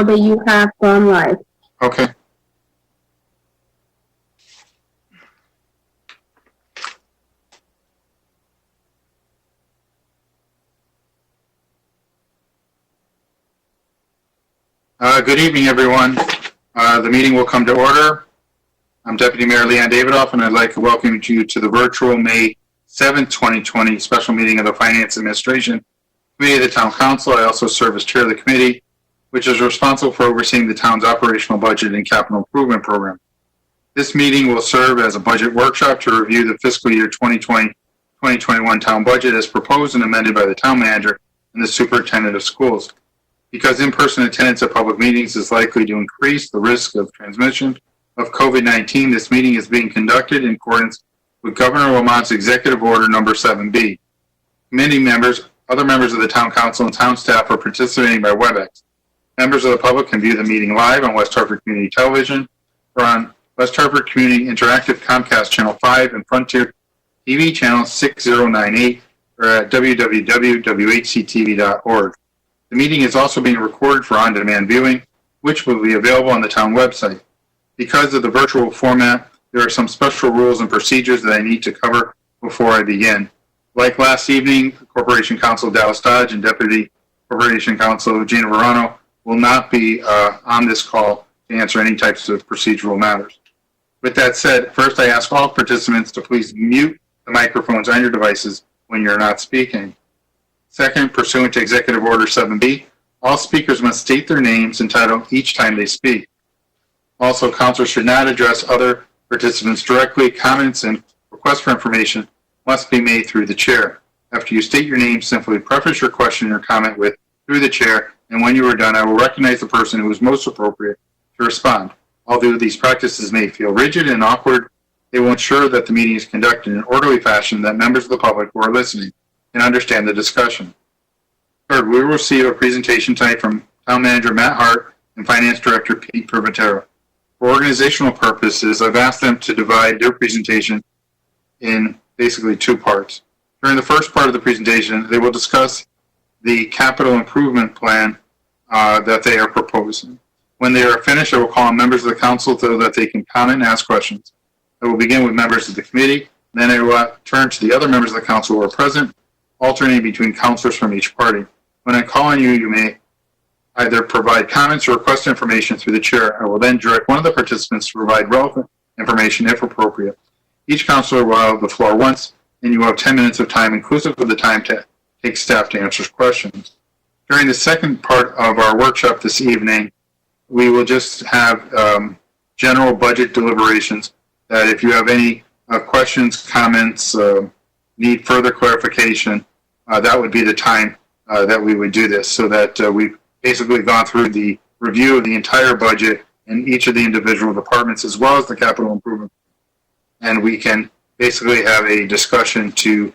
now that you have gone live. Okay. Good evening, everyone. The meeting will come to order. I'm Deputy Mayor Leon Davidoff, and I'd like to welcome you to the virtual May 7th, 2020 special meeting of the Finance Administration Committee of the Town Council. I also serve as chair of the committee, which is responsible for overseeing the town's operational budget and capital improvement program. This meeting will serve as a budget workshop to review the fiscal year 2020-2021 town budget as proposed and amended by the town manager and the superintendent of schools. Because in-person attendance at public meetings is likely to increase the risk of transmission of COVID-19, this meeting is being conducted in accordance with Governor Lamont's Executive Order Number 7B. Committee members, other members of the Town Council, and town staff are participating by WebEx. Members of the public can view the meeting live on West Hartford Community Television or on West Hartford Community Interactive Comcast Channel 5 and Frontier TV Channel 6098 or at www.whctv.org. The meeting is also being recorded for on-demand viewing, which will be available on the town website. Because of the virtual format, there are some special rules and procedures that I need to cover before I begin. Like last evening, Corporation Counsel Dallas Dodge and Deputy Corporation Counsel Gina Verano will not be on this call to answer any types of procedural matters. With that said, first I ask all participants to please mute the microphones on your devices when you're not speaking. Second, pursuant to Executive Order 7B, all speakers must state their names and title each time they speak. Also, councilors should not address other participants directly. Comments and requests for information must be made through the chair. After you state your name, simply preface your question or comment with "through the chair," and when you are done, I will recognize the person who is most appropriate to respond. Although these practices may feel rigid and awkward, they will ensure that the meeting is conducted in an orderly fashion that members of the public who are listening can understand the discussion. Third, we will receive a presentation tonight from Town Manager Matt Hart and Finance Director Pete Privatero. For organizational purposes, I've asked them to divide their presentation in basically two parts. During the first part of the presentation, they will discuss the capital improvement plan that they are proposing. When they are finished, I will call on members of the council so that they can comment and ask questions. I will begin with members of the committee, then I will turn to the other members of the council who are present, alternating between councilors from each party. When I call on you, you may either provide comments or request information through the chair. I will then direct one of the participants to provide relevant information if appropriate. Each councilor will have the floor once, and you will have 10 minutes of time, inclusive of the time to take staff to answer questions. During the second part of our workshop this evening, we will just have general budget deliberations that if you have any questions, comments, need further clarification, that would be the time that we would do this, so that we've basically gone through the review of the entire budget in each of the individual departments as well as the capital improvement. And we can basically have a discussion to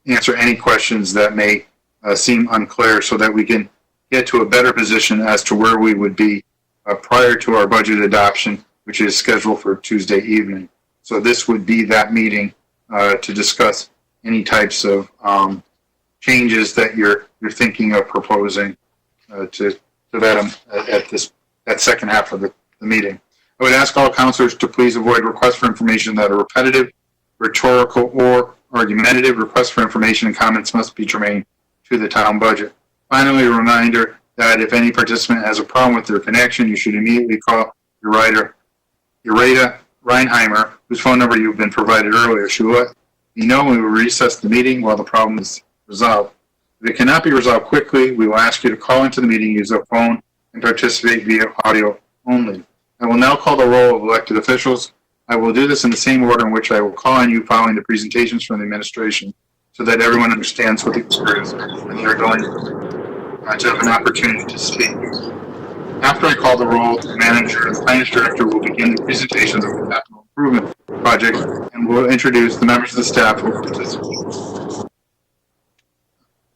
answer any questions that may seem unclear so that we can get to a better position as to where we would be prior to our budget adoption, which is scheduled for Tuesday evening. So this would be that meeting to discuss any types of changes that you're thinking of proposing to that at that second half of the meeting. I would ask all councilors to please avoid requests for information that are repetitive, rhetorical, or argumentative. Requests for information and comments must be germane to the town budget. Finally, a reminder that if any participant has a problem with their connection, you should immediately call Ureta Reinheimer, whose phone number you've been provided earlier. She will let me know when we recess the meeting while the problem is resolved. If it cannot be resolved quickly, we will ask you to call into the meeting, use a phone, and participate via audio only. I will now call the roll of elected officials. I will do this in the same order in which I will call on you following the presentations from the administration so that everyone understands what the experience is and they are going to have an opportunity to speak. After I call the roll, the manager and the finance director will begin the presentations of the capital improvement project and will introduce the members of the staff who will participate.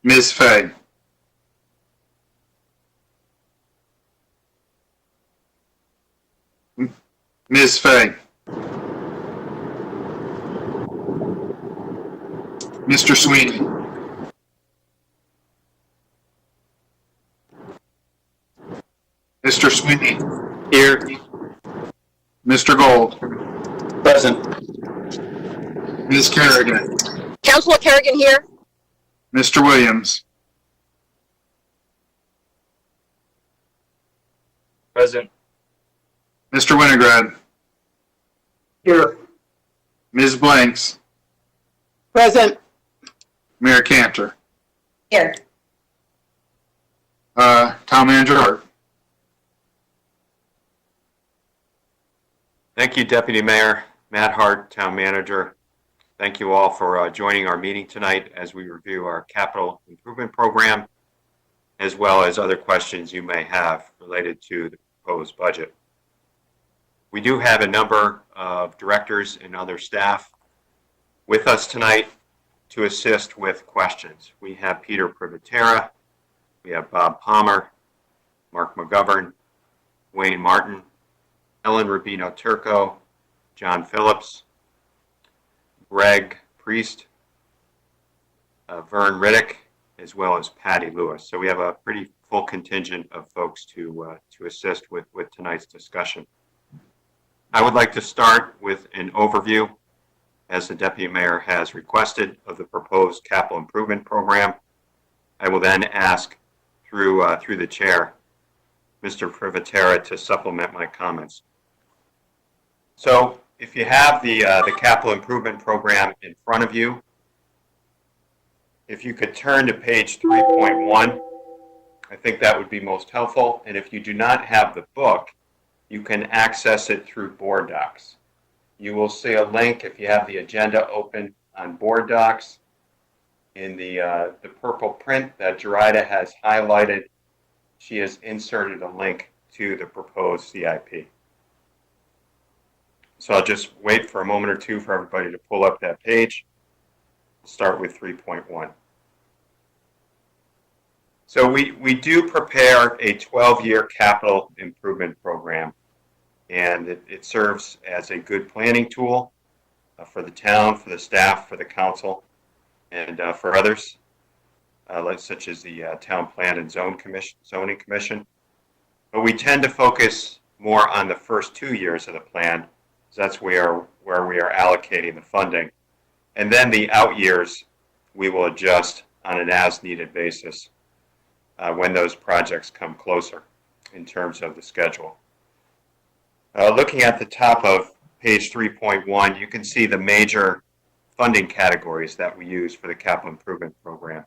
Ms. Fay. Ms. Fay. Mr. Sweeney. Mr. Sweeney. Here. Mr. Gold. Present. Ms. Kerrigan. Councilor Kerrigan here. Mr. Williams. Present. Mr. Winograd. Here. Ms. Blanks. Present. Mayor Cantor. Here. Town Manager Hart. Thank you, Deputy Mayor Matt Hart, Town Manager. Thank you all for joining our meeting tonight as we review our capital improvement program, as well as other questions you may have related to the proposed budget. We do have a number of directors and other staff with us tonight to assist with questions. We have Peter Privatera, we have Bob Palmer, Mark McGovern, Wayne Martin, Ellen Rubino Turco, John Phillips, Greg Priest, Vernon Riddick, as well as Patty Lewis. So we have a pretty full contingent of folks to assist with tonight's discussion. I would like to start with an overview, as the Deputy Mayor has requested, of the proposed capital improvement program. I will then ask through the chair, Mr. Privatera, to supplement my comments. So if you have the capital improvement program in front of you, if you could turn to page 3.1, I think that would be most helpful. And if you do not have the book, you can access it through Board Docs. You will see a link if you have the agenda open on Board Docs. In the purple print that Jerida has highlighted, she has inserted a link to the proposed CIP. So I'll just wait for a moment or two for everybody to pull up that page. We'll start with 3.1. So we do prepare a 12-year capital improvement program, and it serves as a good planning tool for the town, for the staff, for the council, and for others, such as the Town Plan and Zoning Commission. But we tend to focus more on the first 2 years of the plan. So that's where we are allocating the funding. And then the out years, we will adjust on an as-needed basis when those projects come closer in terms of the schedule. Looking at the top of page 3.1, you can see the major funding categories that we use for the capital improvement program.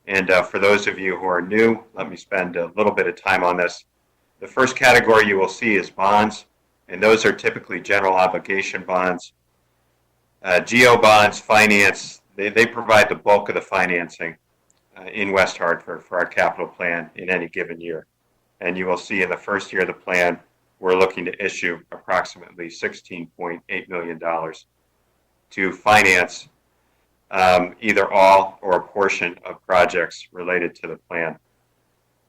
And for those of you who are new, let me spend a little bit of time on this. The first category you will see is bonds, and those are typically general obligation bonds. GO bonds, finance, they provide the bulk of the financing in West Hartford for our capital plan in any given year. And you will see in the first year of the plan, we're looking to issue approximately $16.8 million to finance either all or a portion of projects related to the plan.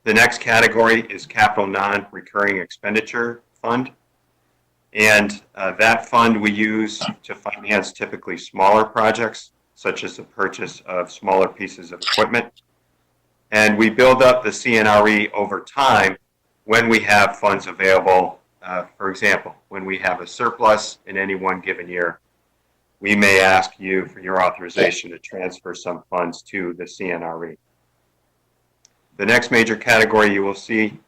The next category is capital non-recurring expenditure fund. And that fund we use to finance typically smaller projects, such as the purchase of smaller pieces of equipment. And we build up the CNRE over time when we have funds available. For example, when we have a surplus in any one given year, we may ask you for your authorization to transfer some funds to the CNRE. The next major category you will see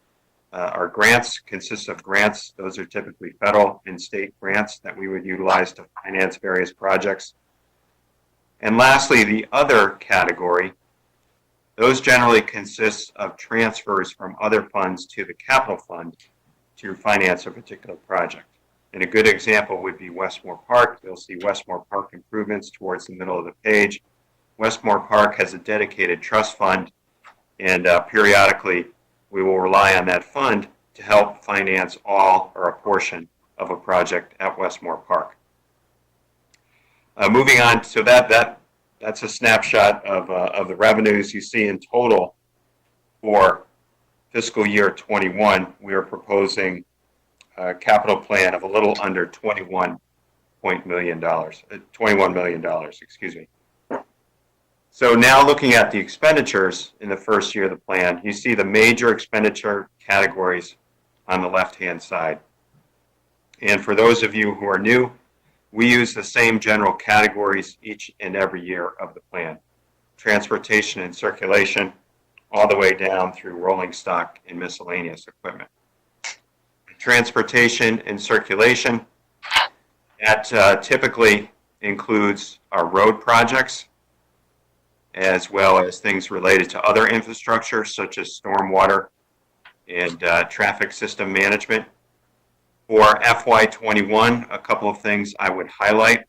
our grants. Consists of grants. Those are typically federal and state grants that we would utilize to finance various projects. And lastly, the other category, those generally consist of transfers from other funds to the capital fund to finance a particular project. And a good example would be Westmore Park. You'll see Westmore Park improvements towards the middle of the page. Westmore Park has a dedicated trust fund, and periodically we will rely on that fund to help finance all or a portion of a project at Westmore Park. Moving on, so that's a snapshot of the revenues you see in total for fiscal year 21. We are proposing a capital plan of a little under $21 million, excuse me. So now looking at the expenditures in the first year of the plan, you see the major expenditure categories on the left-hand side. And for those of you who are new, we use the same general categories each and every year of the plan: transportation and circulation, all the way down through rolling stock and miscellaneous equipment. Transportation and circulation, that typically includes our road projects, as well as things related to other infrastructure, such as stormwater and traffic system management. For FY21, a couple of things I would highlight.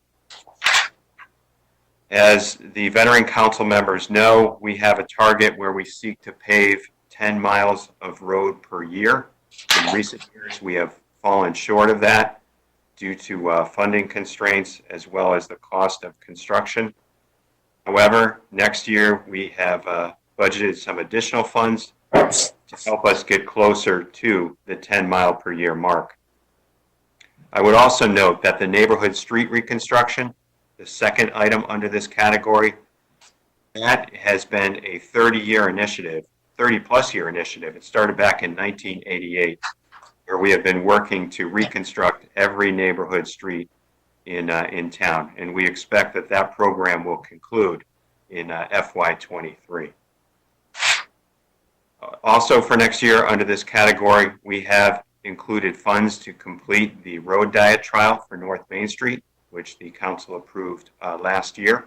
As the veteran council members know, we have a target where we seek to pave 10 miles of road per year. In recent years, we have fallen short of that due to funding constraints as well as the cost of construction. However, next year we have budgeted some additional funds to help us get closer to the 10 mile per year mark. I would also note that the neighborhood street reconstruction, the second item under this category, that has been a 30-year initiative, 30-plus year initiative. It started back in 1988, where we have been working to reconstruct every neighborhood street in town, and we expect that that program will conclude in FY23. Also for next year under this category, we have included funds to complete the road diet trial for North Main Street, which the council approved last year.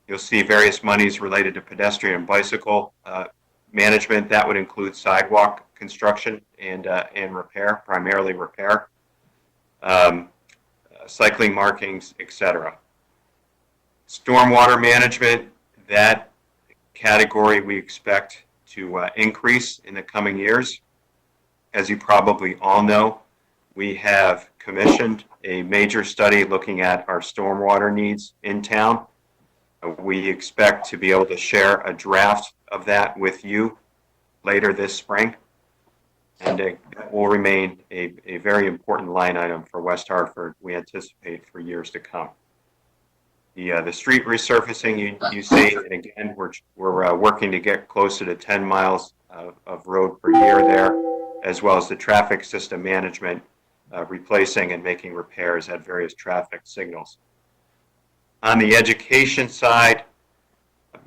You'll see various monies related to pedestrian and bicycle management. That would include sidewalk construction and repair, primarily repair, cycling markings, etc. Stormwater management, that category we expect to increase in the coming years. As you probably all know, we have commissioned a major study looking at our stormwater needs in town. We expect to be able to share a draft of that with you later this spring, and it will remain a very important line item for West Hartford, we anticipate, for years to come. The street resurfacing you see, and again, we're working to get closer to 10 miles of road per year there, as well as the traffic system management, replacing and making repairs at various traffic signals. On the education side,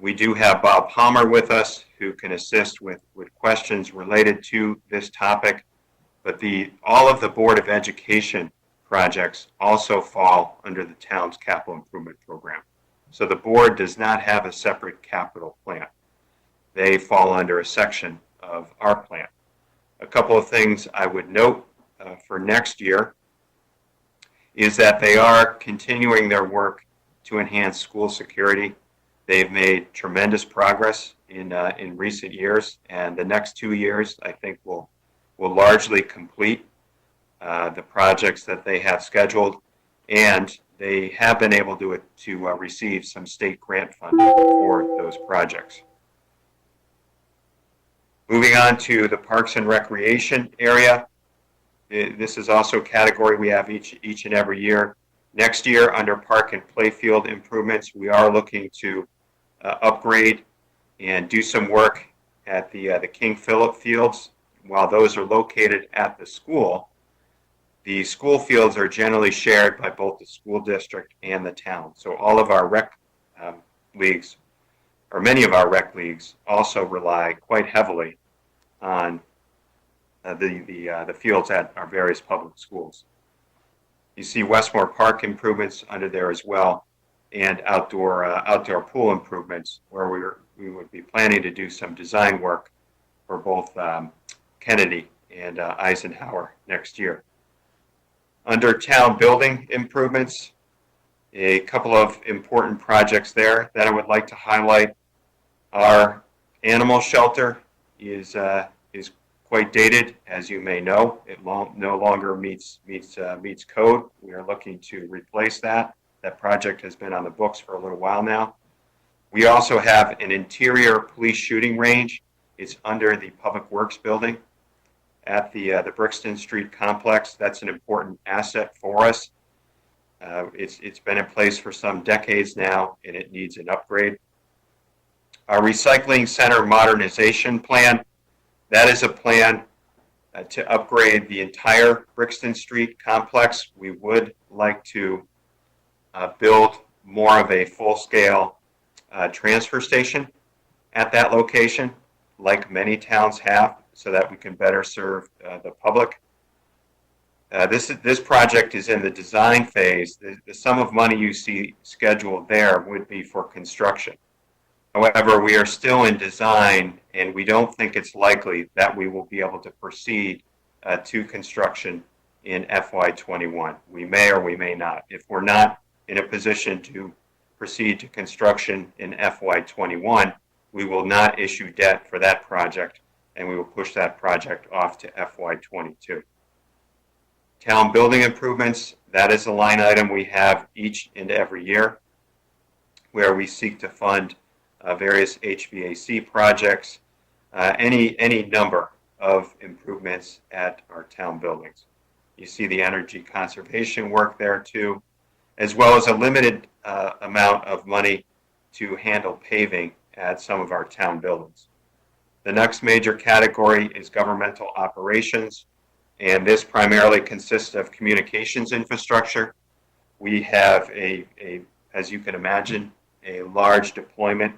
we do have Bob Palmer with us, who can assist with questions related to this topic, but all of the Board of Education projects also fall under the town's capital improvement program. So the board does not have a separate capital plan. They fall under a section of our plan. A couple of things I would note for next year is that they are continuing their work to enhance school security. They've made tremendous progress in recent years, and the next 2 years, I think, will largely complete the projects that they have scheduled, and they have been able to receive some state grant funding for those projects. Moving on to the Parks and Recreation area, this is also a category we have each and every year. Next year, under Park and Playfield improvements, we are looking to upgrade and do some work at the King Philip Fields. While those are located at the school fields are generally shared by both the school district and the town. So all of our rec leagues, or many of our rec leagues, also rely quite heavily on the fields at our various public schools. You see Westmore Park improvements under there as well, and outdoor pool improvements, where we would be planning to do some design work for both Kennedy and Eisenhower next year. Under town building improvements, a couple of important projects there that I would like to highlight. Our animal shelter is quite dated, as you may know. It no longer meets code. We are looking to replace that. That project has been on the books for a little while now. We also have an interior police shooting range. It's under the Public Works building at the Brixton Street complex. That's an important asset for us. It's been in place for some decades now, and it needs an upgrade. Our recycling center modernization plan, that is a plan to upgrade the entire Brixton Street complex. We would like to build more of a full-scale transfer station at that location, like many towns have, so that we can better serve the public. This project is in the design phase. The sum of money you see scheduled there would be for construction. However, we are still in design, and we don't think it's likely that we will be able to proceed to construction in FY21. We may or we may not. If we're not in a position to proceed to construction in FY21, we will not issue debt for that project, and we will push that project off to FY22. Town building improvements, that is a line item we have each and every year where we seek to fund various HVAC projects, any number of improvements at our town buildings. You see the energy conservation work there too, as well as a limited amount of money to handle paving at some of our town buildings. The next major category is governmental operations, and this primarily consists of communications infrastructure. We have as you can imagine, a large deployment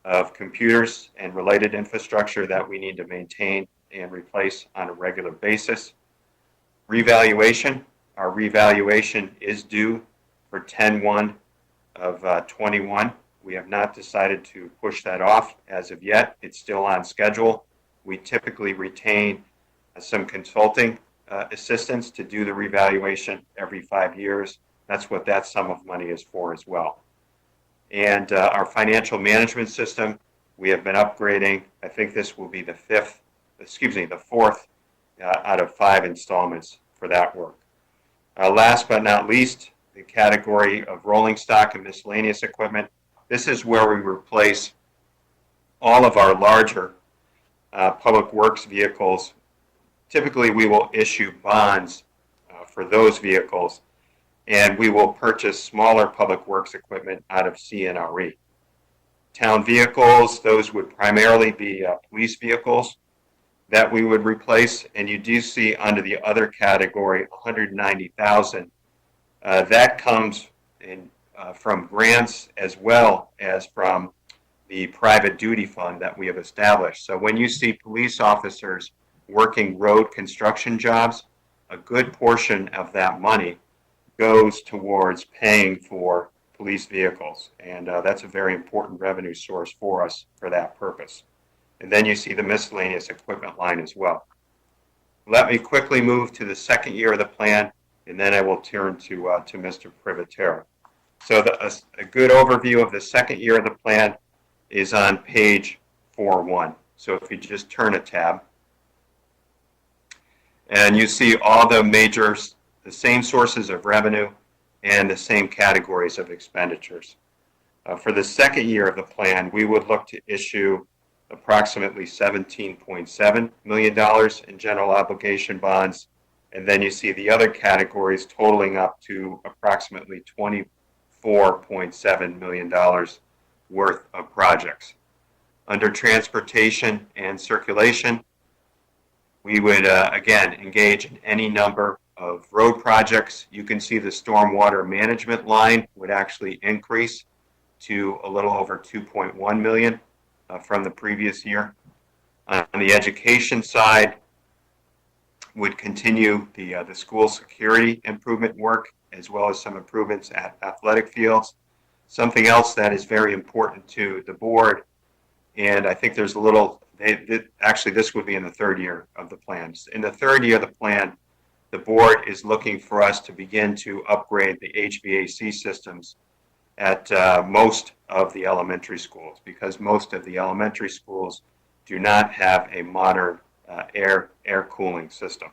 of computers and related infrastructure that we need to maintain and replace on a regular basis. Revaluation, our revaluation is due for 10/1 of 21. We have not decided to push that off as of yet. It's still on schedule. We typically retain some consulting assistance to do the revaluation every 5 years. That's what that sum of money is for as well. And our financial management system, we have been upgrading. I think this will be the fourth out of 5 installments for that work. Last but not least, the category of rolling stock and miscellaneous equipment. This is where we replace all of our larger public works vehicles. Typically, we will issue bonds for those vehicles, and we will purchase smaller public works equipment out of CNRE. Town vehicles, those would primarily be police vehicles that we would replace, and you do see under the other category, $190,000. That comes in from grants as well as from the private duty fund that we have established. So when you see police officers working road construction jobs, a good portion of that money goes towards paying for police vehicles, and that's a very important revenue source for us for that purpose. And then you see the miscellaneous equipment line as well. Let me quickly move to the second year of the plan, and then I will turn to Mr. Privatera. So a good overview of the second year of the plan is on page 4.1. So if you just turn a tab, and you see all the same sources of revenue and the same categories of expenditures. For the second year of the plan, we would look to issue approximately $17.7 million in general obligation bonds, and then you see the other categories totaling up to approximately $24.7 million worth of projects. Under transportation and circulation, we would, again, engage in any number of road projects. You can see the stormwater management line would actually increase to a little over $2.1 million from the previous year. On the education side, would continue the school security improvement work, as well as some improvements at athletic fields. Something else that is very important to the board, and I think there's a little, actually this would be in the third year of the plan. In the third year of the plan, the board is looking for us to begin to upgrade the HVAC systems at most of the elementary schools, because most of the elementary schools do not have a modern air cooling system.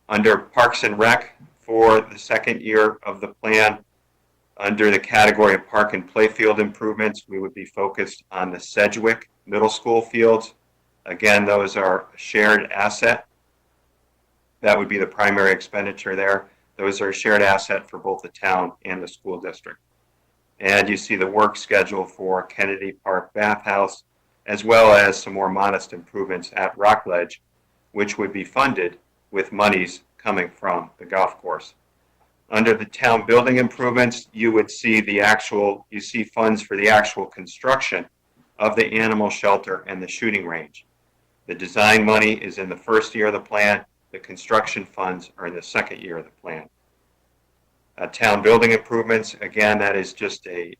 Under Parks and Rec, for the second year of the plan, under the category of park and playfield improvements, we would be focused on the Sedgwick Middle School fields. Again, those are a shared asset. That would be the primary expenditure there. Those are a shared asset for both the town and the school district. And you see the work schedule for Kennedy Park Bathhouse, as well as some more modest improvements at Rockledge, which would be funded with monies coming from the golf course. Under the town building improvements, you would see you see funds for the actual construction of the animal shelter and the shooting range. The design money is in the first year of the plan. The construction funds are in the second year of the plan. Town building improvements, again, that is just a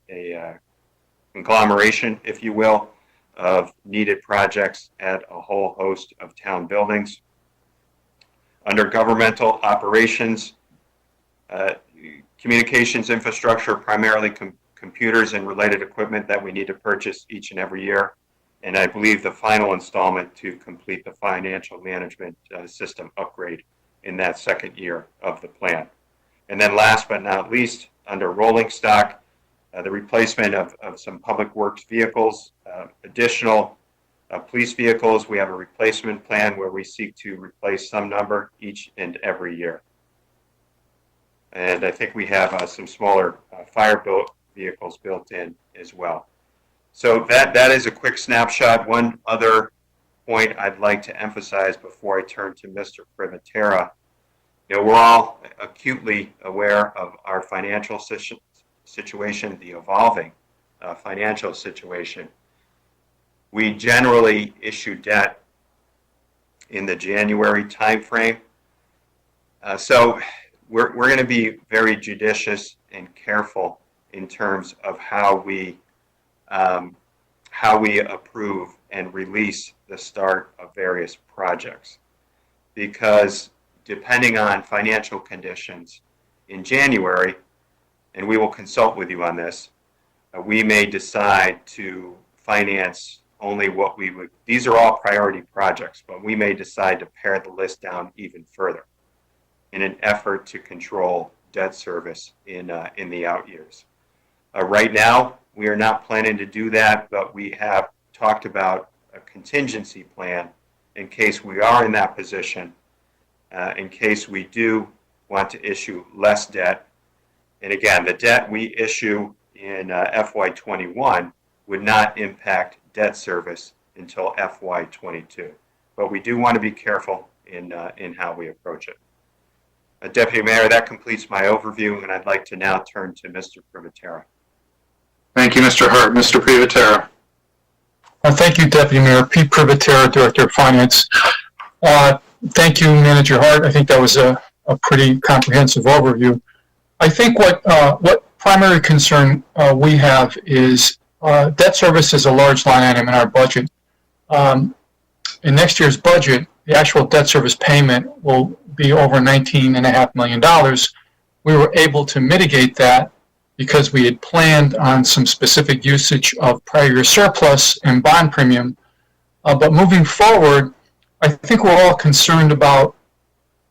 conglomeration, if you will, of needed projects at a whole host of town buildings. Under governmental operations, communications infrastructure, primarily computers and related equipment that we need to purchase each and every year. And I believe the final installment to complete the financial management system upgrade in that second year of the plan. And then last but not least, under rolling stock, the replacement of some public works vehicles, additional police vehicles. We have a replacement plan where we seek to replace some number each and every year. And I think we have some smaller fire vehicles built in as well. So that is a quick snapshot. One other point I'd like to emphasize before I turn to Mr. Privatera. We're all acutely aware of our financial situation, the evolving financial situation. We generally issue debt in the January timeframe. So we're going to be very judicious and careful in terms of how we approve and release the start of various projects, because depending on financial conditions in January, and we will consult with you on this, we may decide to finance only what we would, these are all priority projects, but we may decide to pare the list down even further in an effort to control debt service in the out years. Right now, we are not planning to do that, but we have talked about a contingency plan in case we are in that position, in case we do want to issue less debt. And again, the debt we issue in FY21 would not impact debt service until FY22. But we do want to be careful in how we approach it. Deputy Mayor, that completes my overview, and I'd like to now turn to Mr. Privatera. Thank you, Mr. Hart. Mr. Privatera. Thank you, Deputy Mayor. Pete Privatera, Director of Finance. Thank you, Manager Hart. I think that was a pretty comprehensive overview. I think what primary concern we have is debt service is a large line item in our budget. In next year's budget, the actual debt service payment will be over $19.5 million. We were able to mitigate that because we had planned on some specific usage of prior year surplus and bond premium. But moving forward, I think we're all concerned about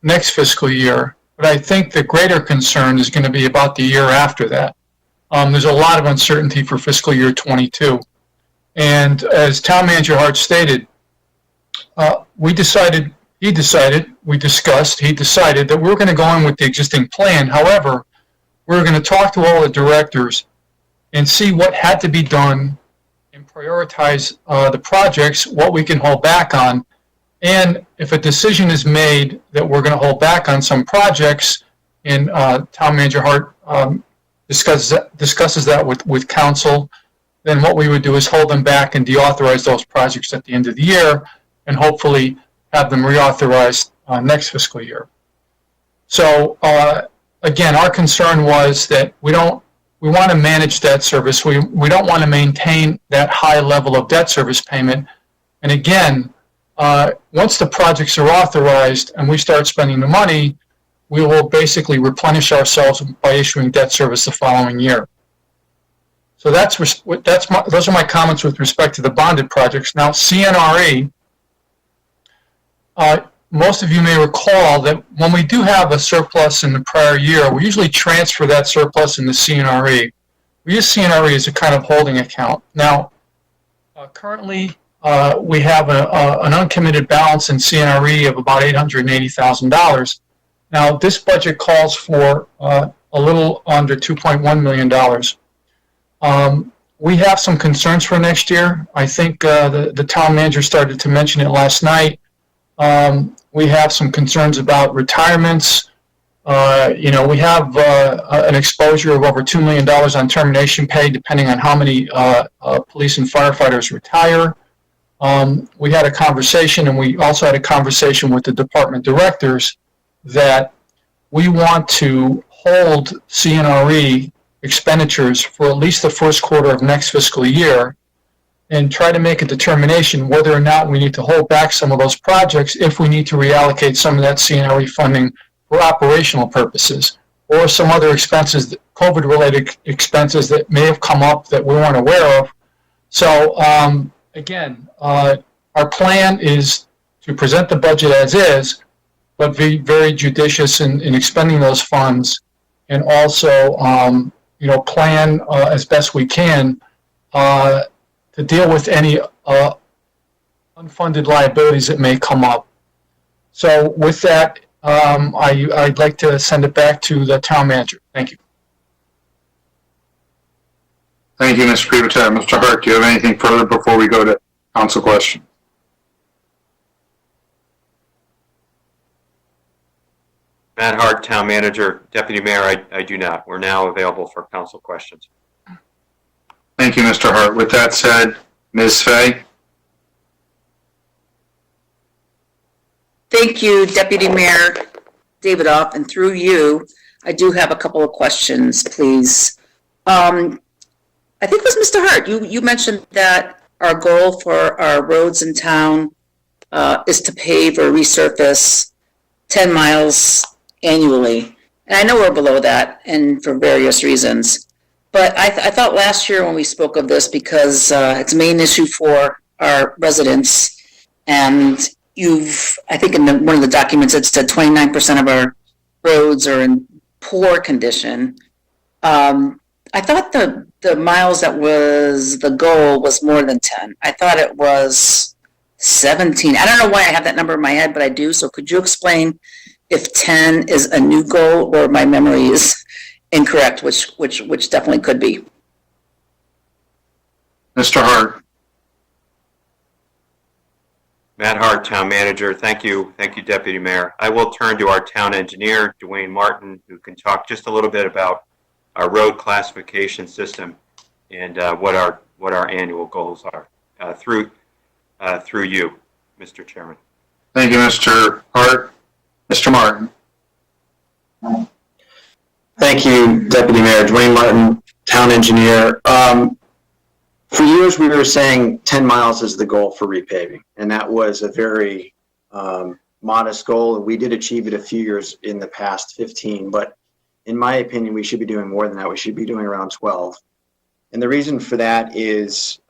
next fiscal year, but I think the greater concern is going to be about the year after that. There's a lot of uncertainty for fiscal year 22. And as Town Manager Hart stated, he decided that we were going to go in with the existing plan. However, we were going to talk to all the directors and see what had to be done and prioritize the projects, what we can hold back on. And if a decision is made that we're going to hold back on some projects, and Town Manager Hart discusses that with council, then what we would do is hold them back and deauthorize those projects at the end of the year, and hopefully have them reauthorized next fiscal year. So again, our concern was that we want to manage debt service. We don't want to maintain that high level of debt service payment. And again, once the projects are authorized and we start spending the money, we will basically replenish ourselves by issuing debt service the following year. So those are my comments with respect to the bonded projects. Now, CNRE, most of you may recall that when we do have a surplus in the prior year, we usually transfer that surplus into CNRE. We use CNRE as a kind of holding account. Now, currently, we have an uncommitted balance in CNRE of about $880,000. Now, this budget calls for a little under $2.1 million. We have some concerns for next year. I think the town manager started to mention it last night. We have some concerns about retirements. We have an exposure of over $2 million on termination pay, depending on how many police and firefighters retire. We had a conversation, and we also had a conversation with the department directors that we want to hold CNRE expenditures for at least the first quarter of next fiscal year and try to make a determination whether or not we need to hold back some of those projects if we need to reallocate some of that CNRE funding for operational purposes or some other expenses, COVID-related expenses that may have come up that we weren't aware of. So, again, our plan is to present the budget as is, but be very judicious in expending those funds, and also, plan as best we can to deal with any unfunded liabilities that may come up. So, with that, I'd like to send it back to the town manager. Thank you. Thank you, Mr. Privatera. Mr. Hart, do you have anything further before we go to council question? Matt Hart, Town Manager, Deputy Mayor, I do not. We're now available for council questions. Thank you, Mr. Hart. With that said, Ms. Fay? Thank you, Deputy Mayor Davidoff, and through you, I do have a couple of questions, please. I think it was Mr. Hart. You mentioned that our goal for our roads in town is to pave or resurface 10 miles annually. And I know we're below that, and for various reasons. But I thought last year when we spoke of this, because it's a main issue for our residents, and I think in one of the documents it said 29% of our roads are in poor condition. I thought the miles that was the goal was more than 10. I thought it was 17. I don't know why I have that number in my head, but I do. So could you explain if 10 is a new goal or my memory is incorrect, which definitely could be. Mr. Hart? Matt Hart, Town Manager. Thank you, Deputy Mayor. I will turn to our Town Engineer, Dwayne Martin, who can talk just a little bit about our road classification system and what our annual goals are through you, Mr. Chairman. Thank you, Mr. Hart. Mr. Martin? Thank you, Deputy Mayor. Dwayne Martin, Town Engineer. For years, we were saying 10 miles is the goal for repaving, and that was a very modest goal. We did achieve it a few years in the past, 15, but in my opinion, we should be doing more than that. We should be doing around 12. And the reason for that is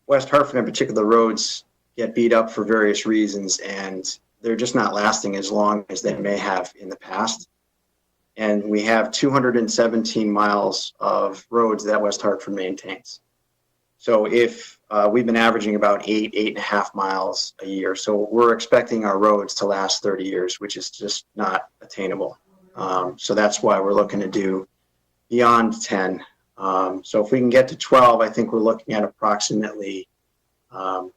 West Hartford, in particular, roads get beat up for various reasons, and they're just not lasting as long as they may have in the past. And we have 217 miles of roads that West Hartford maintains. So if we've been averaging about 8.5 miles a year. So we're expecting our roads to last 30 years, which is just not attainable. So that's why we're looking to do beyond 10. So if we can get to 12, I think we're looking at approximately 20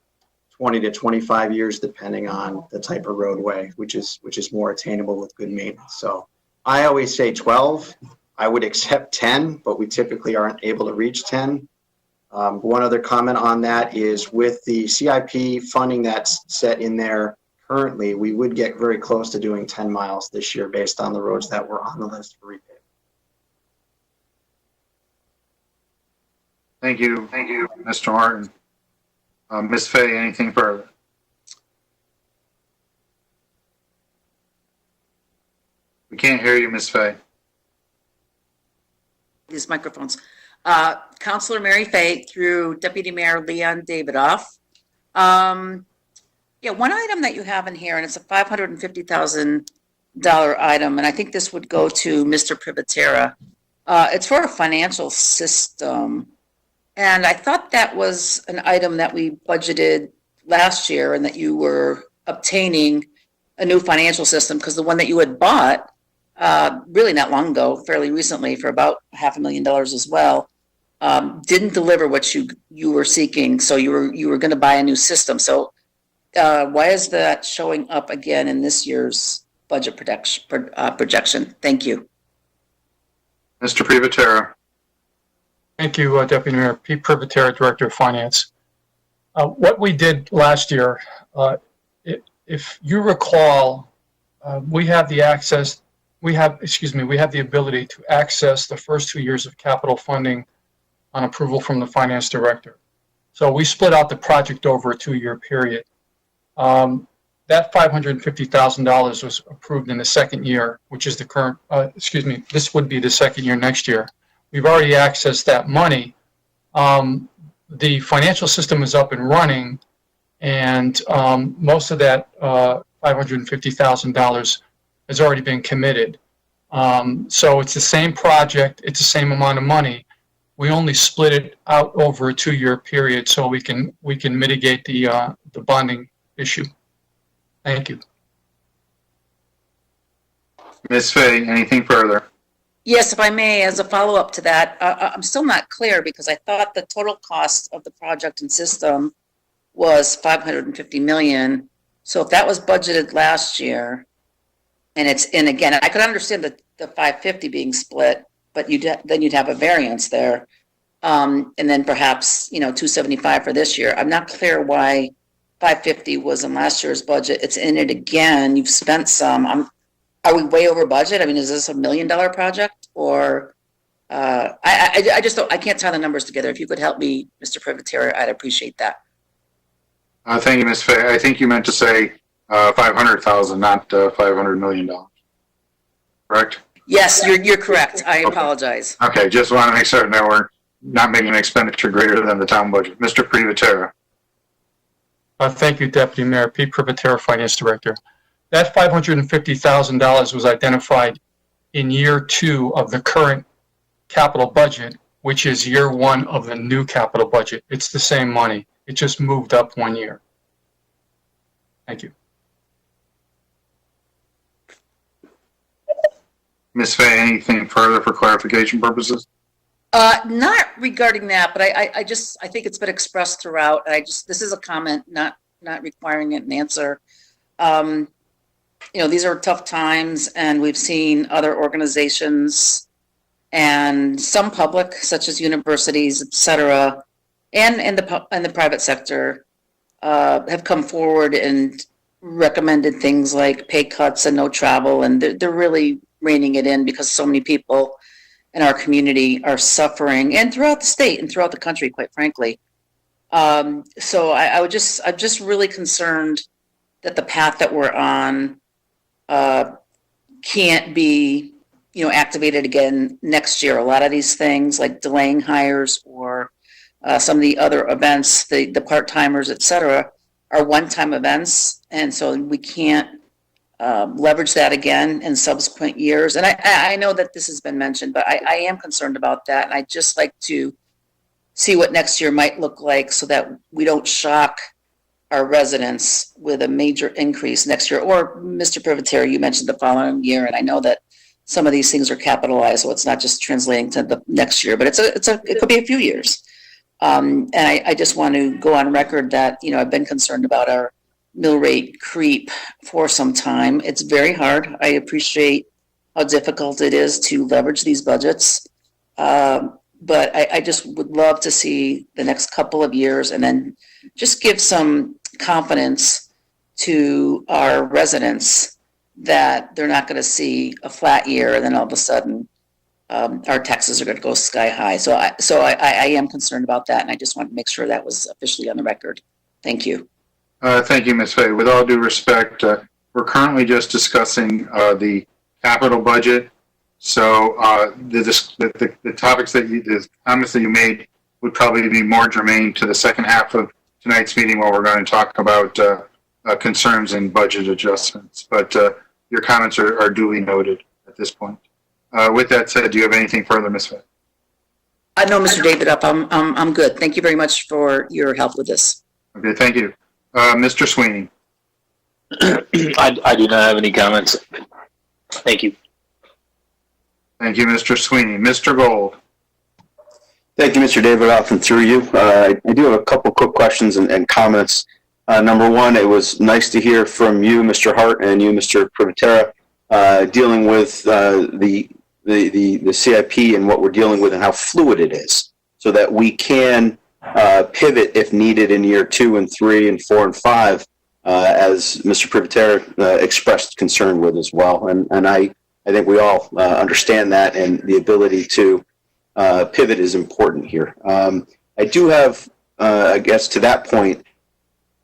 to 25 years, depending on the type of roadway, which is more attainable with good maintenance. So I always say 12. I would accept 10, but we typically aren't able to reach 10. One other comment on that is with the CIP funding that's set in there currently, we would get very close to doing 10 miles this year based on the roads that were on the list for repave. Thank you, Mr. Martin. Ms. Fay, anything further? We can't hear you, Ms. Fay. These microphones. Councilor Mary Fay through Deputy Mayor Leon Davidoff. One item that you have in here, and it's a $550,000 item, and I think this would go to Mr. Privatera. It's for a financial system. And I thought that was an item that we budgeted last year and that you were obtaining a new financial system because the one that you had bought really not long ago, fairly recently, for about $500,000 as well, didn't deliver what you were seeking. So you were going to buy a new system. So why is that showing up again in this year's budget projection? Thank you. Mr. Privatera. Thank you, Deputy Mayor. Pete Privatera, Director of Finance. What we did last year, if you recall, we have the ability to access the first 2 years of capital funding on approval from the Finance Director. So we split out the project over a 2-year period. That $550,000 was approved in the second year, which is the current, this would be the second year next year. We've already accessed that money. The financial system is up and running, and most of that $550,000 has already been committed. So it's the same project, it's the same amount of money. We only split it out over a 2-year period so we can mitigate the bonding issue. Thank you. Ms. Fay, anything further? Yes, if I may, as a follow-up to that, I'm still not clear because I thought the total cost of the project and system was $550 million. So if that was budgeted last year, and it's in again, I could understand the 550 being split, but then you'd have a variance there, and then perhaps 275 for this year. I'm not clear why 550 was in last year's budget. It's in it again. You've spent some. Are we way over budget? I mean, is this $1 million project, or I just don't. I can't tie the numbers together. If you could help me, Mr. Privatera, I'd appreciate that. Thank you, Ms. Fay. I think you meant to say 500,000, not $500 million. Correct? Yes, you're correct. I apologize. Okay, just want to make certain that we're not making an expenditure greater than the town budget. Mr. Privatera. Thank you, Deputy Mayor. Pete Privatera, Finance Director. That $550,000 was identified in year 2 of the current capital budget, which is year 1 of the new capital budget. It's the same money. It just moved up 1 year. Thank you. Ms. Fay, anything further for clarification purposes? Not regarding that, but I think it's been expressed throughout. This is a comment, not requiring an answer. These are tough times, and we've seen other organizations and some public, such as universities, et cetera, and the private sector, have come forward and recommended things like pay cuts and no travel, and they're really reining it in because so many people in our community are suffering, and throughout the state and throughout the country, quite frankly. So I'm just really concerned that the path that we're on can't be, activated again next year. A lot of these things, like delaying hires or some of the other events, the part-timers, et cetera, are one-time events, and so we can't leverage that again in subsequent years. And I know that this has been mentioned, but I am concerned about that, and I'd just like to see what next year might look like so that we don't shock our residents with a major increase next year. Or, Mr. Privatera, you mentioned the following year, and I know that some of these things are capitalized, so it's not just translating to the next year, but it could be a few years. And I just want to go on record that, I've been concerned about our mill rate creep for some time. It's very hard. I appreciate how difficult it is to leverage these budgets. But I just would love to see the next couple of years and then just give some confidence to our residents that they're not going to see a flat year and then all of a sudden our taxes are going to go sky high. So I am concerned about that, and I just want to make sure that was officially on the record. Thank you. Thank you, Ms. Fay. With all due respect, we're currently just discussing the capital budget. So the topics the comments that you made would probably be more germane to the second half of tonight's meeting, where we're going to talk about concerns and budget adjustments. But your comments are duly noted at this point. With that said, do you have anything further, Ms. Fay? No, Mr. David, I'm good. Thank you very much for your help with this. Okay, thank you. Mr. Sweeney. I do not have any comments. Thank you. Thank you, Mr. Sweeney. Mr. Gold. Thank you, Mr. David, off and through you. I do have a couple quick questions and comments. Number one, it was nice to hear from you, Mr. Hart, and you, Mr. Privatera, dealing with the CIP and what we're dealing with and how fluid it is, so that we can pivot if needed in year 2 and 3 and 4 and 5, as Mr. Privatera expressed concern with as well. And I think we all understand that, and the ability to pivot is important here. I do have, I guess, to that point,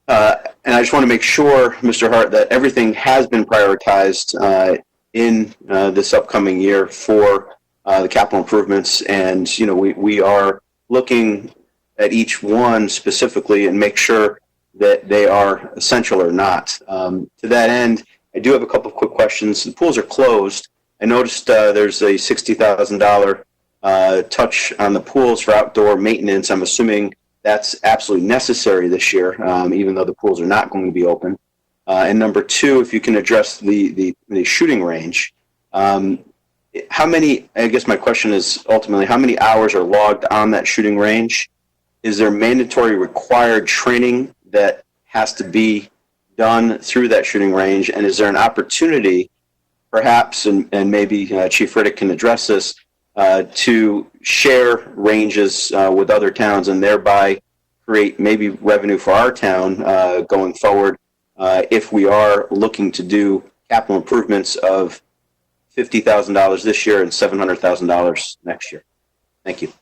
and I just want to make sure, Mr. Hart, that everything has been prioritized in this upcoming year for the capital improvements. And, you know, we are looking at each one specifically and make sure that they are essential or not. To that end, I do have a couple of quick questions. The pools are closed. I noticed there's a $60,000 touch on the pools for outdoor maintenance. I'm assuming that's absolutely necessary this year, even though the pools are not going to be open. And number two, if you can address the shooting range. How many, I guess my question is ultimately, how many hours are logged on that shooting range? Is there mandatory required training that has to be done through that shooting range? And is there an opportunity, perhaps, and maybe Chief Riddick can address this, to share ranges with other towns and thereby create maybe revenue for our town going forward if we are looking to do capital improvements of $50,000 this year and $700,000 next year? Thank you.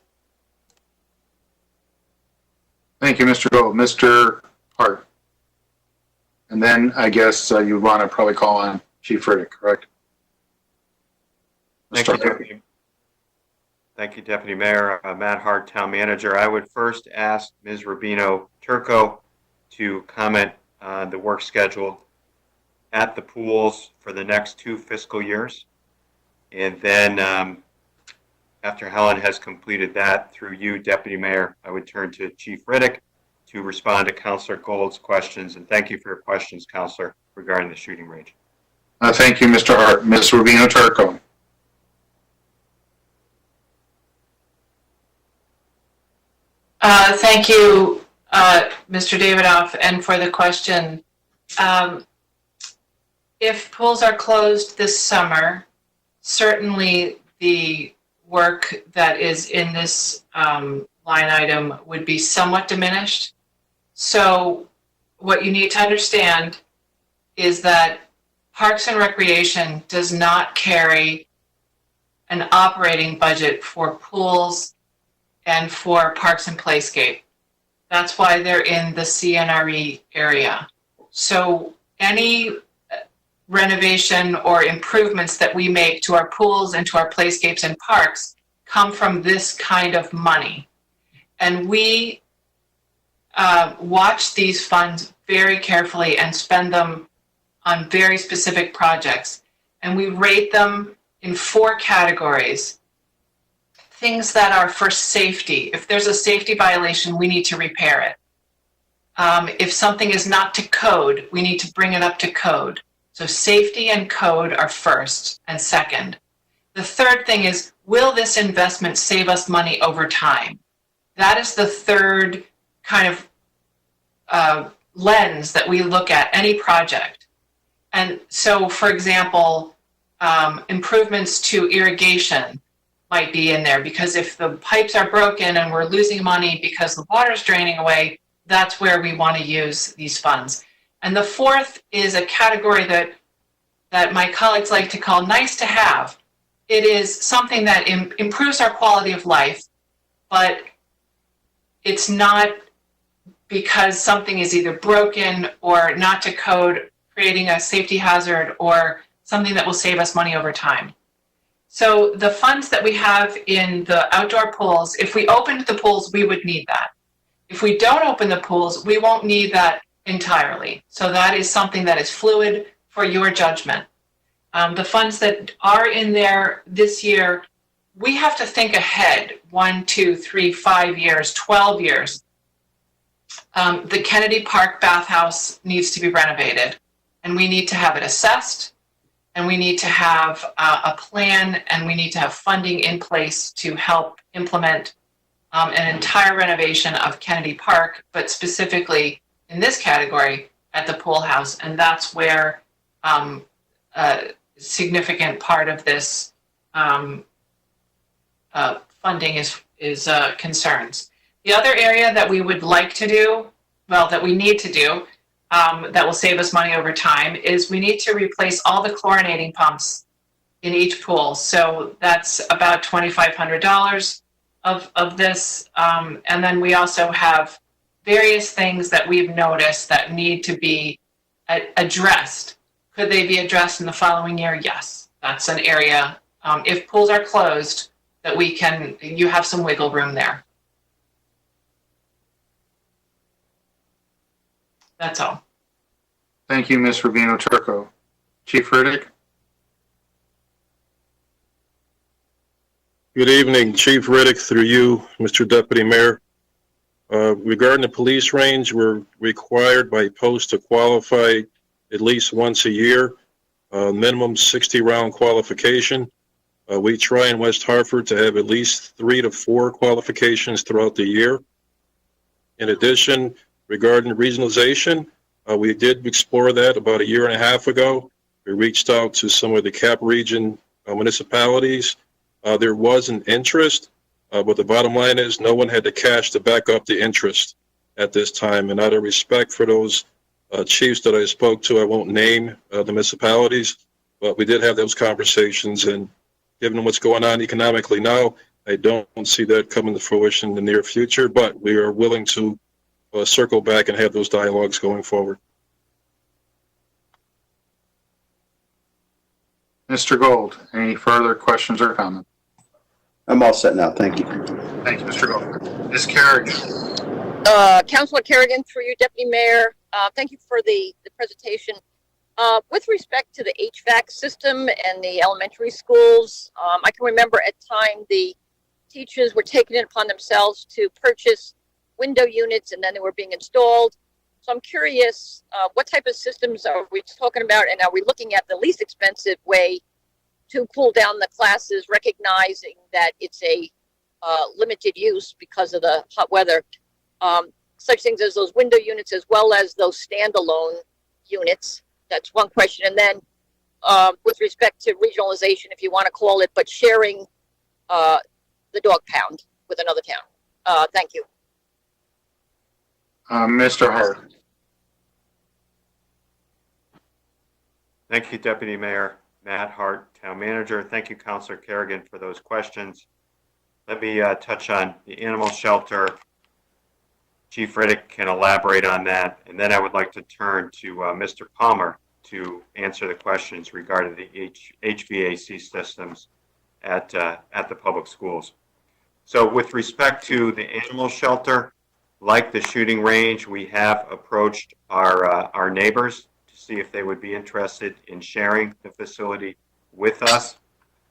Thank you, Mr. Gold. Mr. Hart. And then I guess you want to probably call on Chief Riddick, correct? Thank you, Deputy. Thank you, Deputy Mayor. Matt Hart, Town Manager. I would first ask Ms. Rubino Turco to comment on the work schedule at the pools for the next 2 fiscal years. And then after Helen has completed that, through you, Deputy Mayor, I would turn to Chief Riddick to respond to Councilor Gold's questions. And thank you for your questions, Councilor, regarding the shooting range. Thank you, Mr. Hart. Ms. Rubino Turco. Thank you, Mr. Davidoff, and for the question. If pools are closed this summer, certainly the work that is in this line item would be somewhat diminished. So what you need to understand is that Parks and Recreation does not carry an operating budget for pools and for Parks and Playscape. That's why they're in the CNRE area. So any renovation or improvements that we make to our pools and to our playscapes and parks come from this kind of money. And we watch these funds very carefully and spend them on very specific projects. And we rate them in 4 categories. Things that are for safety. If there's a safety violation, we need to repair it. If something is not to code, we need to bring it up to code. So safety and code are first and second. The third thing is, will this investment save us money over time? That is the third kind of lens that we look at any project. And so, for example, improvements to irrigation might be in there, because if the pipes are broken and we're losing money because the water's draining away, that's where we want to use these funds. And the fourth is a category that my colleagues like to call nice to have. It is something that improves our quality of life, but it's not because something is either broken or not to code, creating a safety hazard, or something that will save us money over time. So the funds that we have in the outdoor pools, if we opened the pools, we would need that. If we don't open the pools, we won't need that entirely. So that is something that is fluid for your judgment. The funds that are in there this year, we have to think ahead 1, 2, 3, 5 years, 12 years. The Kennedy Park bathhouse needs to be renovated, and we need to have it assessed, and we need to have a plan, and we need to have funding in place to help implement an entire renovation of Kennedy Park, but specifically in this category at the pool house, and that's where a significant part of this funding is concerns. The other area that we would like to do, well, that we need to do, that will save us money over time, is we need to replace all the chlorinating pumps in each pool. So that's about $2,500 of this. And then we also have various things that we've noticed that need to be addressed. Could they be addressed in the following year? Yes. That's an area, if pools are closed, that you have some wiggle room there. That's all. Thank you, Ms. Rubino Turco. Chief Riddick? Good evening, Chief Riddick, through you, Mr. Deputy Mayor. Regarding the police range, we're required by post to qualify at least once a year, minimum 60-round qualification. We try in West Hartford to have at least 3 to 4 qualifications throughout the year. In addition, regarding regionalization, we did explore that about 1.5 years ago. We reached out to some of the CAP region municipalities. There was an interest, but the bottom line is no one had the cash to back up the interest at this time. And out of respect for those chiefs that I spoke to, I won't name the municipalities, but we did have those conversations. And given what's going on economically now, I don't see that coming to fruition in the near future, but we are willing to circle back and have those dialogues going forward. Mr. Gold, any further questions or comments? I'm all set now. Thank you. Thank you, Mr. Gold. Ms. Kerrigan? Councilor Kerrigan, through you, Deputy Mayor. Thank you for the presentation. With respect to the HVAC system and the elementary schools, I can remember at time the teachers were taking it upon themselves to purchase window units and then they were being installed. So I'm curious, what type of systems are we talking about, and are we looking at the least expensive way to cool down the classes, recognizing that it's a limited use because of the hot weather? Such things as those window units as well as those standalone units. That's one question. And then with respect to regionalization, if you want to call it, but sharing the dog pound with another town. Thank you. Mr. Hart? Thank you, Deputy Mayor Matt Hart, Town Manager. Thank you, Councilor Kerrigan, for those questions. Let me touch on the animal shelter. Chief Riddick can elaborate on that, and then I would like to turn to Mr. Palmer to answer the questions regarding the HVAC systems at the public schools. So with respect to the animal shelter, like the shooting range, we have approached our neighbors to see if they would be interested in sharing the facility with us,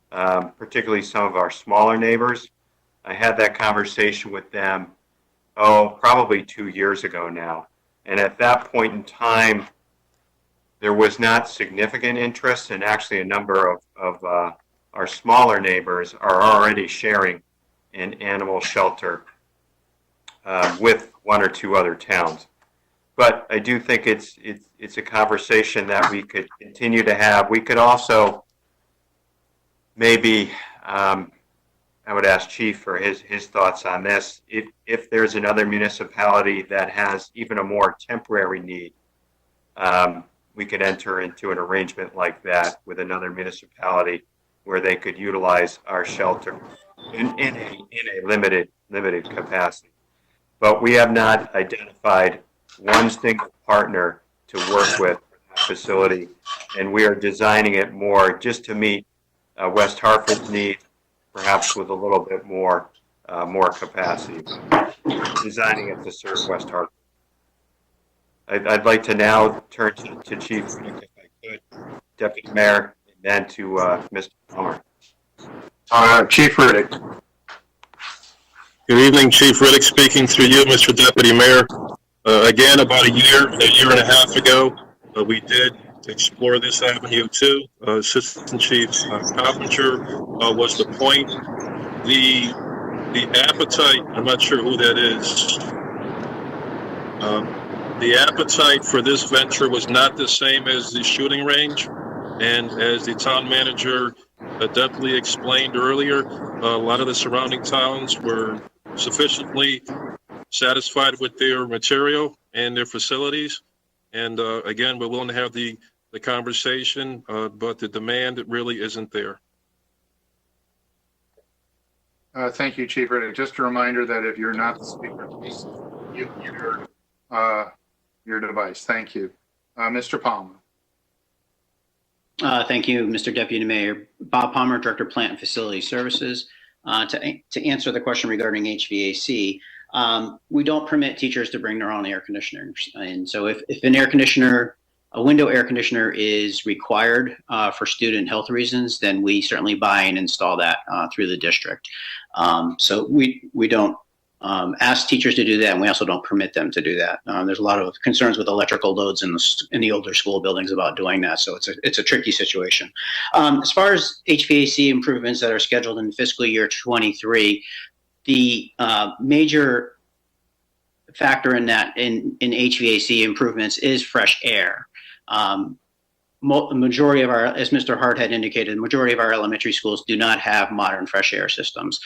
particularly some of our smaller neighbors. I had that conversation with them, probably 2 years ago now. And at that point in time, there was not significant interest, and actually a number of our smaller neighbors are already sharing an animal shelter with 1 or 2 other towns. But I do think it's a conversation that we could continue to have. We could also maybe, I would ask Chief for his thoughts on this. If there's another municipality that has even a more temporary need, we could enter into an arrangement like that with another municipality where they could utilize our shelter in a limited capacity. But we have not identified one single partner to work with that facility, and we are designing it more just to meet West Hartford's needs, perhaps with a little bit more capacity. Designing it to serve West Hartford. I'd like to now turn to Chief Riddick, if I could, Deputy Mayor, and then to Mr. Palmer. Chief Riddick. Good evening, Chief Riddick speaking through you, Mr. Deputy Mayor. Again, about a year and a half ago, we did explore this avenue too. Assistant Chief Coppinger was the point. The appetite, I'm not sure who that is. The appetite for this venture was not the same as the shooting range. And as the town manager definitely explained earlier, a lot of the surrounding towns were sufficiently satisfied with their material and their facilities. And again, we're willing to have the conversation, but the demand really isn't there. Thank you, Chief Riddick. Just a reminder that if you're not the speaker, please mute your device. Thank you. Mr. Palmer. Thank you, Mr. Deputy Mayor. Bob Palmer, Director of Plant and Facility Services. To answer the question regarding HVAC, we don't permit teachers to bring their own air conditioners. And so if an air conditioner, a window air conditioner is required for student health reasons, then we certainly buy and install that through the district. So we don't ask teachers to do that, and we also don't permit them to do that. There's a lot of concerns with electrical loads in the older school buildings about doing that, so it's a tricky situation. As far as HVAC improvements that are scheduled in fiscal year 23, the major factor in that in HVAC improvements is fresh air. The majority of our, as Mr. Hart had indicated, the majority of our elementary schools do not have modern fresh air systems.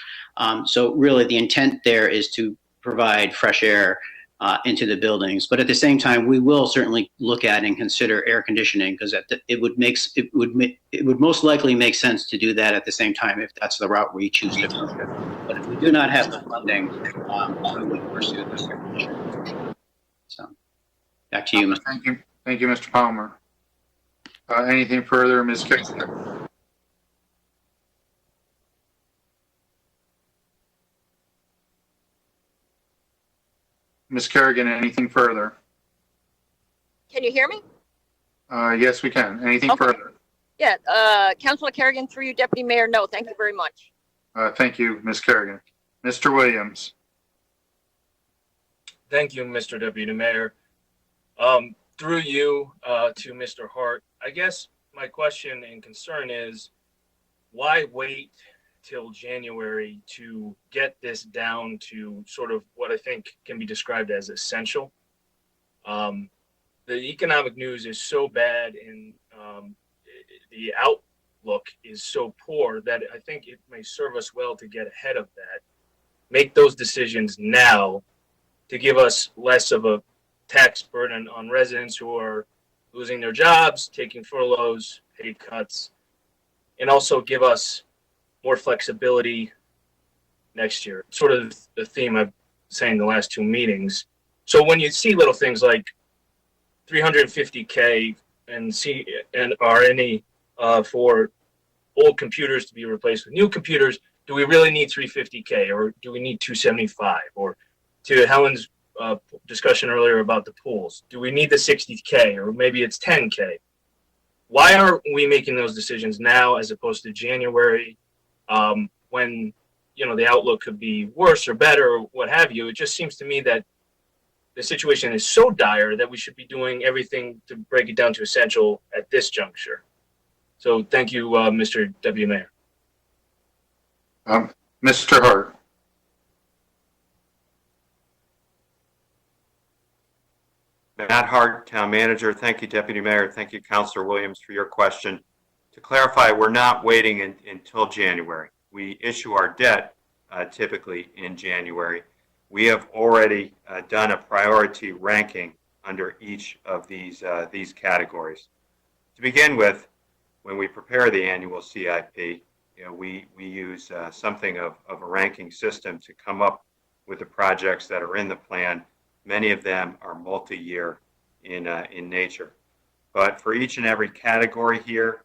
So really the intent there is to provide fresh air into the buildings. But at the same time, we will certainly look at and consider air conditioning, because it would most likely make sense to do that at the same time if that's the route we choose to go. But if we do not have the funding, we would pursue this air conditioning. So back to you, Mr. Thank you, Mr. Palmer. Anything further, Ms. Kingston? Ms. Kerrigan, anything further? Can you hear me? Yes, we can. Anything further? Yeah, Councilor Kerrigan, through you, Deputy Mayor, no, thank you very much. Thank you, Ms. Kerrigan. Mr. Williams. Thank you, Mr. Deputy Mayor. Through you to Mr. Hart, I guess my question and concern is, why wait till January to get this down to sort of what I think can be described as essential? The economic news is so bad and the outlook is so poor that I think it may serve us well to get ahead of that, make those decisions now to give us less of a tax burden on residents who are losing their jobs, taking furloughs, pay cuts, and also give us more flexibility next year. Sort of the theme I've saying the last two meetings. So when you see little things like $350K and RNE for old computers to be replaced with new computers, do we really need $350K, or do we need $275? Or to Helen's discussion earlier about the pools, do we need the $60K, or maybe it's $10K? Why aren't we making those decisions now as opposed to January, when the outlook could be worse or better or what have you? It just seems to me that the situation is so dire that we should be doing everything to break it down to essential at this juncture. So thank you, Mr. Deputy Mayor. Mr. Hart. Matt Hart, Town Manager. Thank you, Deputy Mayor. Thank you, Councilor Williams, for your question. To clarify, we're not waiting until January. We issue our debt typically in January. We have already done a priority ranking under each of these categories. To begin with, when we prepare the annual CIP, we use something of a ranking system to come up with the projects that are in the plan. Many of them are multi-year in nature. But for each and every category here,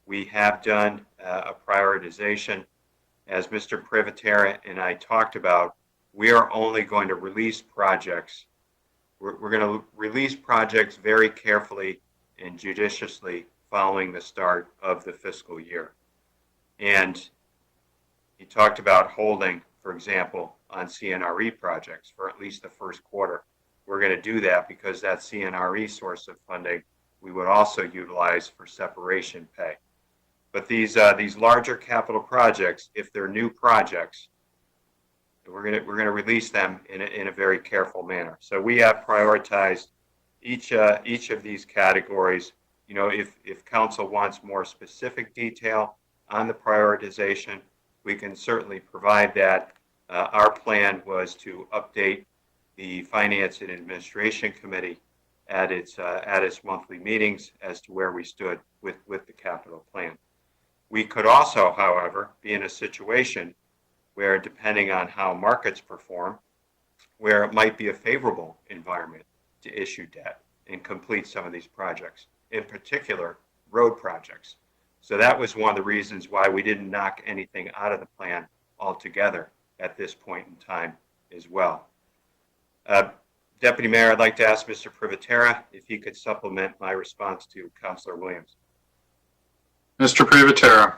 we have done a prioritization. As Mr. Privatera and I talked about, we are only going to release projects. We're going to release projects very carefully and judiciously following the start of the fiscal year. And he talked about holding, for example, on CNRE projects for at least the first quarter. We're going to do that because that CNRE source of funding we would also utilize for separation pay. But these larger capital projects, if they're new projects, we're going to release them in a very careful manner. So we have prioritized each of these categories, you know, if council wants more specific detail on the prioritization, we can certainly provide that. Our plan was to update the Finance and Administration Committee at its monthly meetings as to where we stood with the capital plan. We could also, however, be in a situation where, depending on how markets perform, where it might be a favorable environment to issue debt and complete some of these projects, in particular road projects. So that was one of the reasons why we didn't knock anything out of the plan altogether at this point in time as well. Deputy Mayor, I'd like to ask Mr. Privatera if he could supplement my response to Councilor Williams. Mr. Privatera.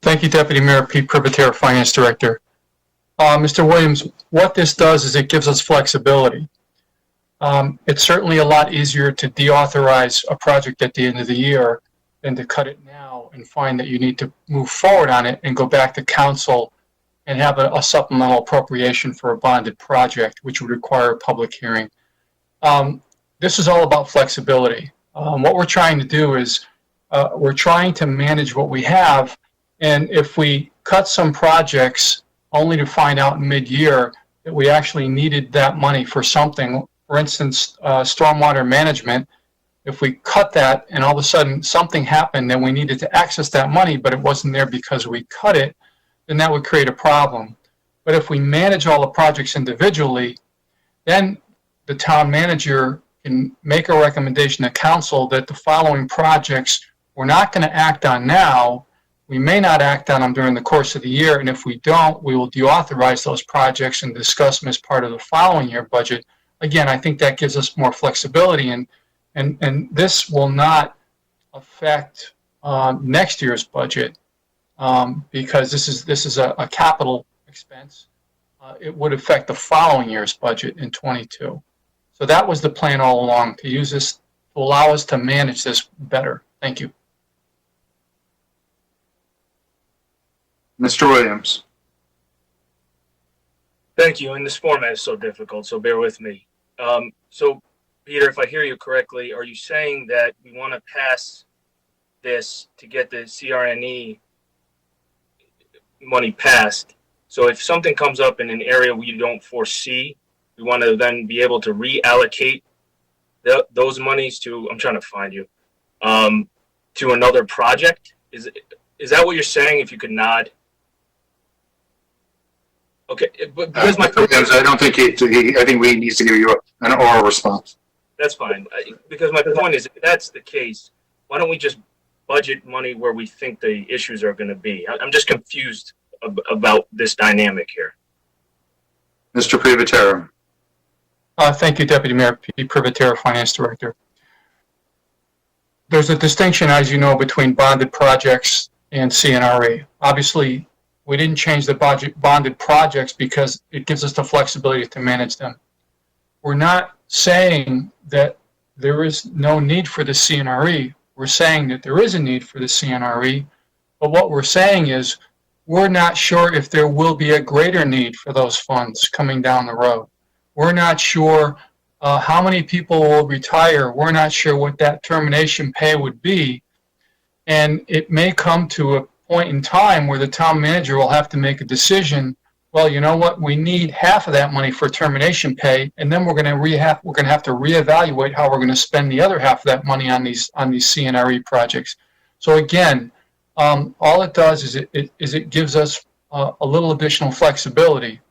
Thank you, Deputy Mayor Pete Privatera, Finance Director. Mr. Williams, what this does is it gives us flexibility. It's certainly a lot easier to deauthorize a project at the end of the year than to cut it now and find that you need to move forward on it and go back to council and have a supplemental appropriation for a bonded project, which would require a public hearing. This is all about flexibility. What we're trying to do is we're trying to manage what we have, and if we cut some projects only to find out in mid-year that we actually needed that money for something, for instance, stormwater management, if we cut that and all of a sudden something happened and we needed to access that money, but it wasn't there because we cut it, then that would create a problem. But if we manage all the projects individually, then the town manager can make a recommendation to council that the following projects we're not going to act on now. We may not act on them during the course of the year, and if we don't, we will deauthorize those projects and discuss them as part of the following year budget. Again, I think that gives us more flexibility, and this will not affect next year's budget because this is a capital expense. It would affect the following year's budget in 22. So that was the plan all along, to use this to allow us to manage this better. Thank you. Mr. Williams. Thank you. And this format is so difficult, so bear with me. So, Peter, if I hear you correctly, are you saying that we want to pass this to get the CRNE money passed? So if something comes up in an area we don't foresee, we want to then be able to reallocate those monies to, I'm trying to find you, to another project? Is that what you're saying, if you could nod? Okay, but because my I don't think I think we need to give you an oral response. That's fine. Because my point is, if that's the case, why don't we just budget money where we think the issues are going to be? I'm just confused about this dynamic here. Mr. Privatera. Thank you, Deputy Mayor Pete Privatera, Finance Director. There's a distinction, as you know, between bonded projects and CNRE. Obviously, we didn't change the bonded projects because it gives us the flexibility to manage them. We're not saying that there is no need for the CNRE. We're saying that there is a need for the CNRE, but what we're saying is we're not sure if there will be a greater need for those funds coming down the road. We're not sure how many people will retire. We're not sure what that termination pay would be. And it may come to a point in time where the town manager will have to make a decision. Well, you know what? We need half of that money for termination pay, and then we're going to have to reevaluate how we're going to spend the other half of that money on these CNRE projects. So again, all it does is it gives us a little additional flexibility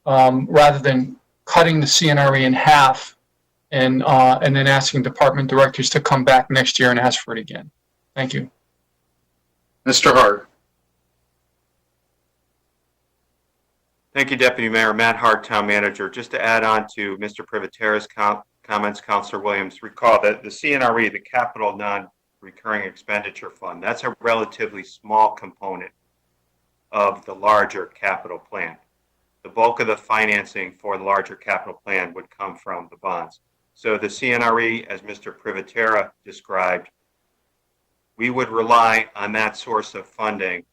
rather than cutting the CNRE in half and then asking department directors to come back next year and ask for it again. Thank you. Mr. Hart. Thank you, Deputy Mayor. Matt Hart, Town Manager. Just to add on to Mr. Privatera's comments, Councilor Williams, recall that the CNRE, the Capital Non-Recurring Expenditure Fund, that's a relatively small component of the larger capital plan. The bulk of the financing for the larger capital plan would come from the bonds. So the CNRE, as Mr. Privatera described, we would rely on that source of funding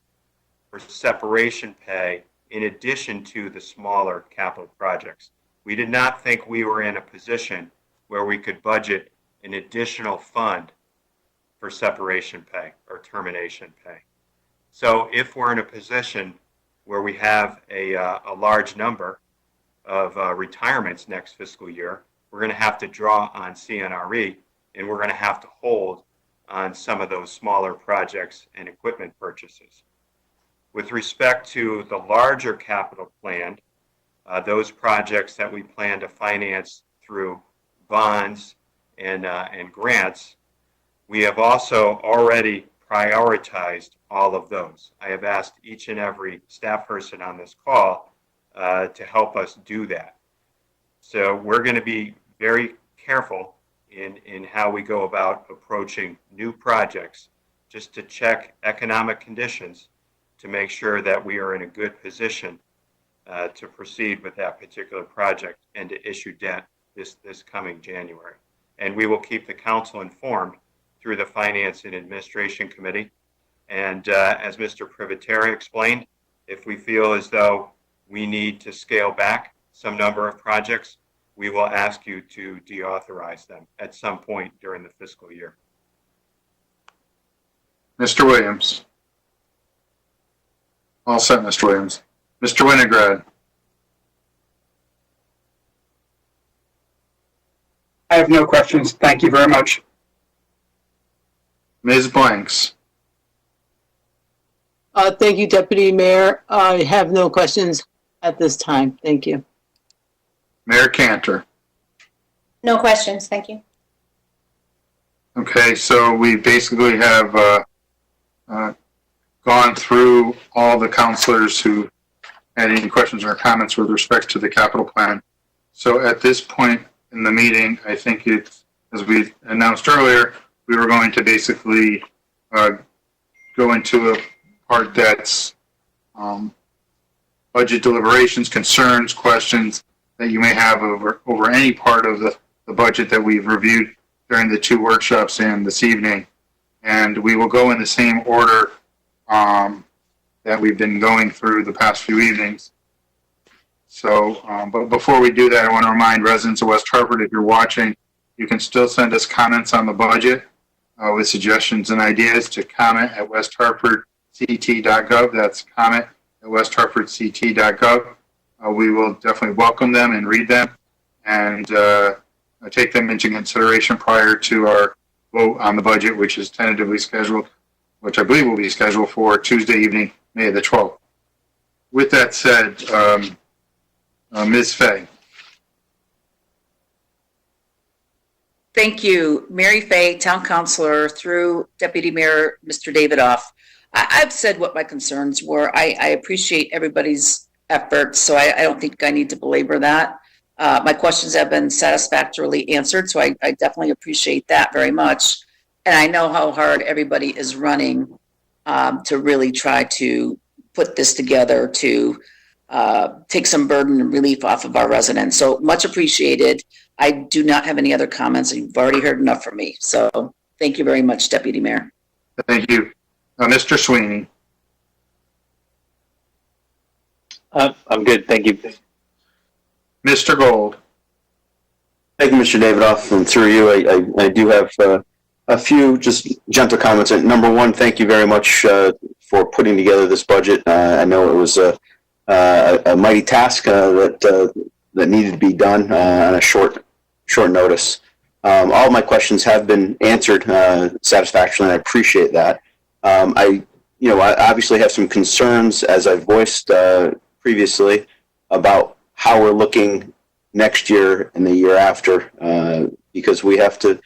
for separation pay in addition to the smaller capital projects. We did not think we were in a position where we could budget an additional fund for separation pay or termination pay. So if we're in a position where we have a large number of retirements next fiscal year, we're going to have to draw on CNRE, and we're going to have to hold on some of those smaller projects and equipment purchases. With respect to the larger capital plan, those projects that we plan to finance through bonds and grants, we have also already prioritized all of those. I have asked each and every staff person on this call to help us do that. So we're going to be very careful in how we go about approaching new projects, just to check economic conditions to make sure that we are in a good position to proceed with that particular project and to issue debt this coming January. And we will keep the council informed through the Finance and Administration Committee. And as Mr. Privatera explained, if we feel as though we need to scale back some number of projects, we will ask you to deauthorize them at some point during the fiscal year. Mr. Williams. All set, Mr. Williams. Mr. Winograd. I have no questions. Thank you very much. Ms. Blanks. Thank you, Deputy Mayor. I have no questions at this time. Thank you. Mayor Cantor. No questions, thank you. Okay, so we basically have gone through all the councilors who had any questions or comments with respect to the capital plan. So at this point in the meeting, I think it's, as we announced earlier, we were going to basically go into a part that's budget deliberations, concerns, questions that you may have over any part of the budget that we've reviewed during the two workshops and this evening. And we will go in the same order that we've been going through the past few evenings. So, but before we do that, I want to remind residents of West Hartford, if you're watching, you can still send us comments on the budget with suggestions and ideas to comment@westhartfordct.gov. That's comment@westhartfordct.gov. We will definitely welcome them and read them and take them into consideration prior to our vote on the budget, which is tentatively scheduled, which I believe will be scheduled for Tuesday evening, May the 12th. With that said, Ms. Fay. Thank you, Mary Fay, Town Councilor, through Deputy Mayor Mr. Davidoff. I've said what my concerns were. I appreciate everybody's efforts, so I don't think I need to belabor that. My questions have been satisfactorily answered, so I definitely appreciate that very much. And I know how hard everybody is running to really try to put this together to take some burden and relief off of our residents. So much appreciated. I do not have any other comments. You've already heard enough from me. So thank you very much, Deputy Mayor. Thank you. Mr. Sweeney. I'm good. Thank you. Mr. Gold. Thank you, Mr. Davidoff. And through you, I do have a few just gentle comments. Number one, thank you very much for putting together this budget. I know it was a mighty task that needed to be done on a short notice. All of my questions have been answered satisfactorily, and I appreciate that. I obviously have some concerns, as I've voiced previously, about how we're looking next year and the year after, because we have to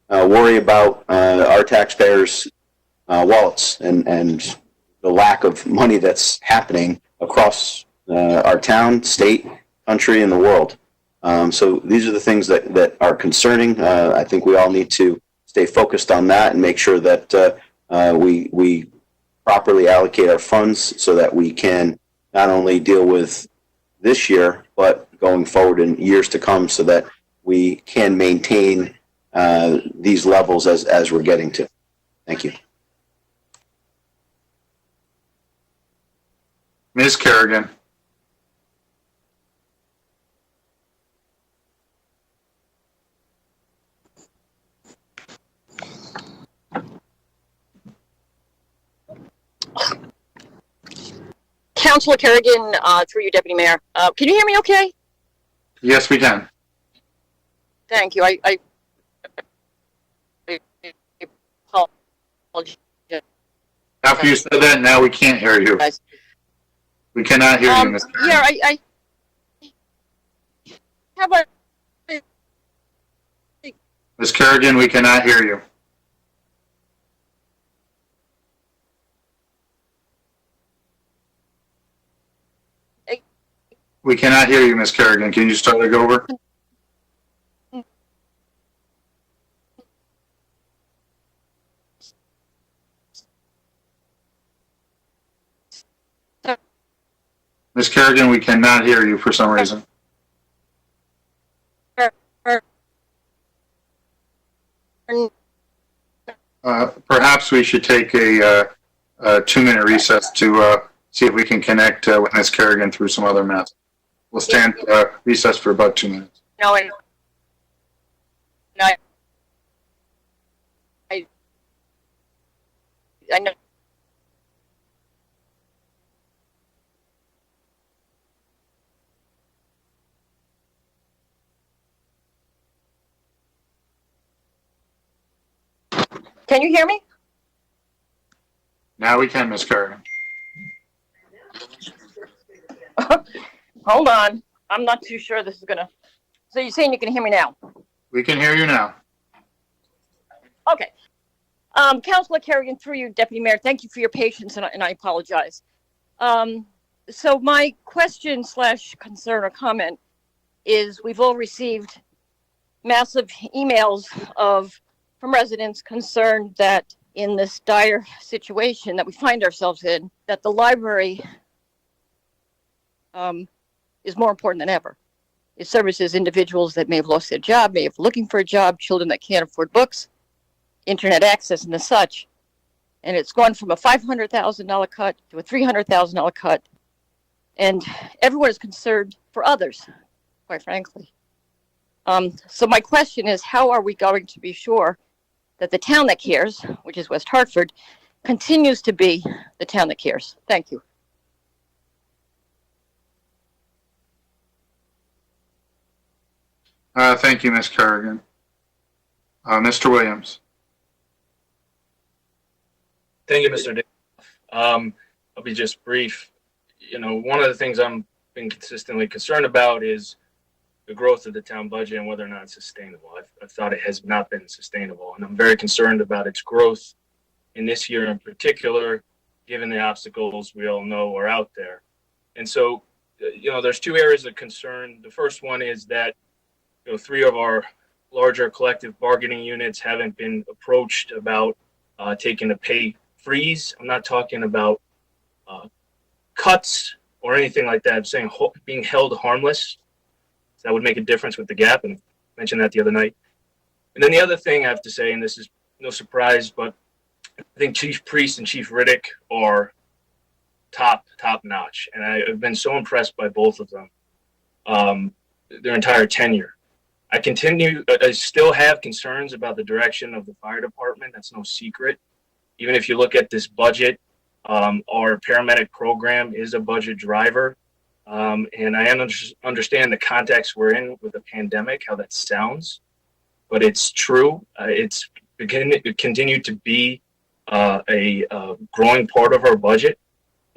worry about our taxpayers' wallets and the lack of money that's happening across our town, state, country, and the world. So these are the things that are concerning. I think we all need to stay focused on that and make sure that we properly allocate our funds so that we can not only deal with this year, but going forward in years to come, so that we can maintain these levels as we're getting to. Thank you. Ms. Kerrigan. Councilor Kerrigan, through you, Deputy Mayor. Can you hear me okay? Yes, we can. Thank you. I apologize. After you said that, now we can't hear you. We cannot hear you, Ms. Yeah, I have a Ms. Kerrigan, we cannot hear you. We cannot hear you, Ms. Kerrigan. Can you start it over? Ms. Kerrigan, we cannot hear you for some reason. Perhaps we should take a 2-minute recess to see if we can connect with Ms. Kerrigan through some other method. We'll stand recess for about 2 minutes. no, I know. Can you hear me? Now we can, Ms. Kerrigan. Hold on. I'm not too sure this is gonna. So you're saying you can hear me now? We can hear you now. Okay. Councilor Kerrigan, through you, Deputy Mayor, thank you for your patience, and I apologize. So my question / concern or comment is we've all received massive emails from residents concerned that in this dire situation that we find ourselves in, that the library is more important than ever. It services individuals that may have lost their job, may have looking for a job, children that can't afford books, internet access and the such. And it's gone from a $500,000 cut to a $300,000 cut. And everyone is concerned for others, quite frankly. So my question is, how are we going to be sure that the town that cares, which is West Hartford, continues to be the town that cares? Thank you. Thank you, Ms. Kerrigan. Mr. Williams. Thank you, Mr. Davis. I'll be just brief. You know, one of the things I'm been consistently concerned about is the growth of the town budget and whether or not it's sustainable. I've thought it has not been sustainable, and I'm very concerned about its growth in this year in particular, given the obstacles we all know are out there. And so, you know, there's 2 areas of concern. The first one is that, you know, 3 of our larger collective bargaining units haven't been approached about taking a pay freeze. I'm not talking about cuts or anything like that. I'm saying being held harmless. So that would make a difference with the gap, and I mentioned that the other night. And then the other thing I have to say, and this is no surprise, but I think Chief Priest and Chief Riddick are top notch, and I've been so impressed by both of them their entire tenure. I still have concerns about the direction of the fire department. That's no secret. Even if you look at this budget, our paramedic program is a budget driver. And I understand the context we're in with the pandemic, how that sounds, but it's true. It's continued to be a growing part of our budget.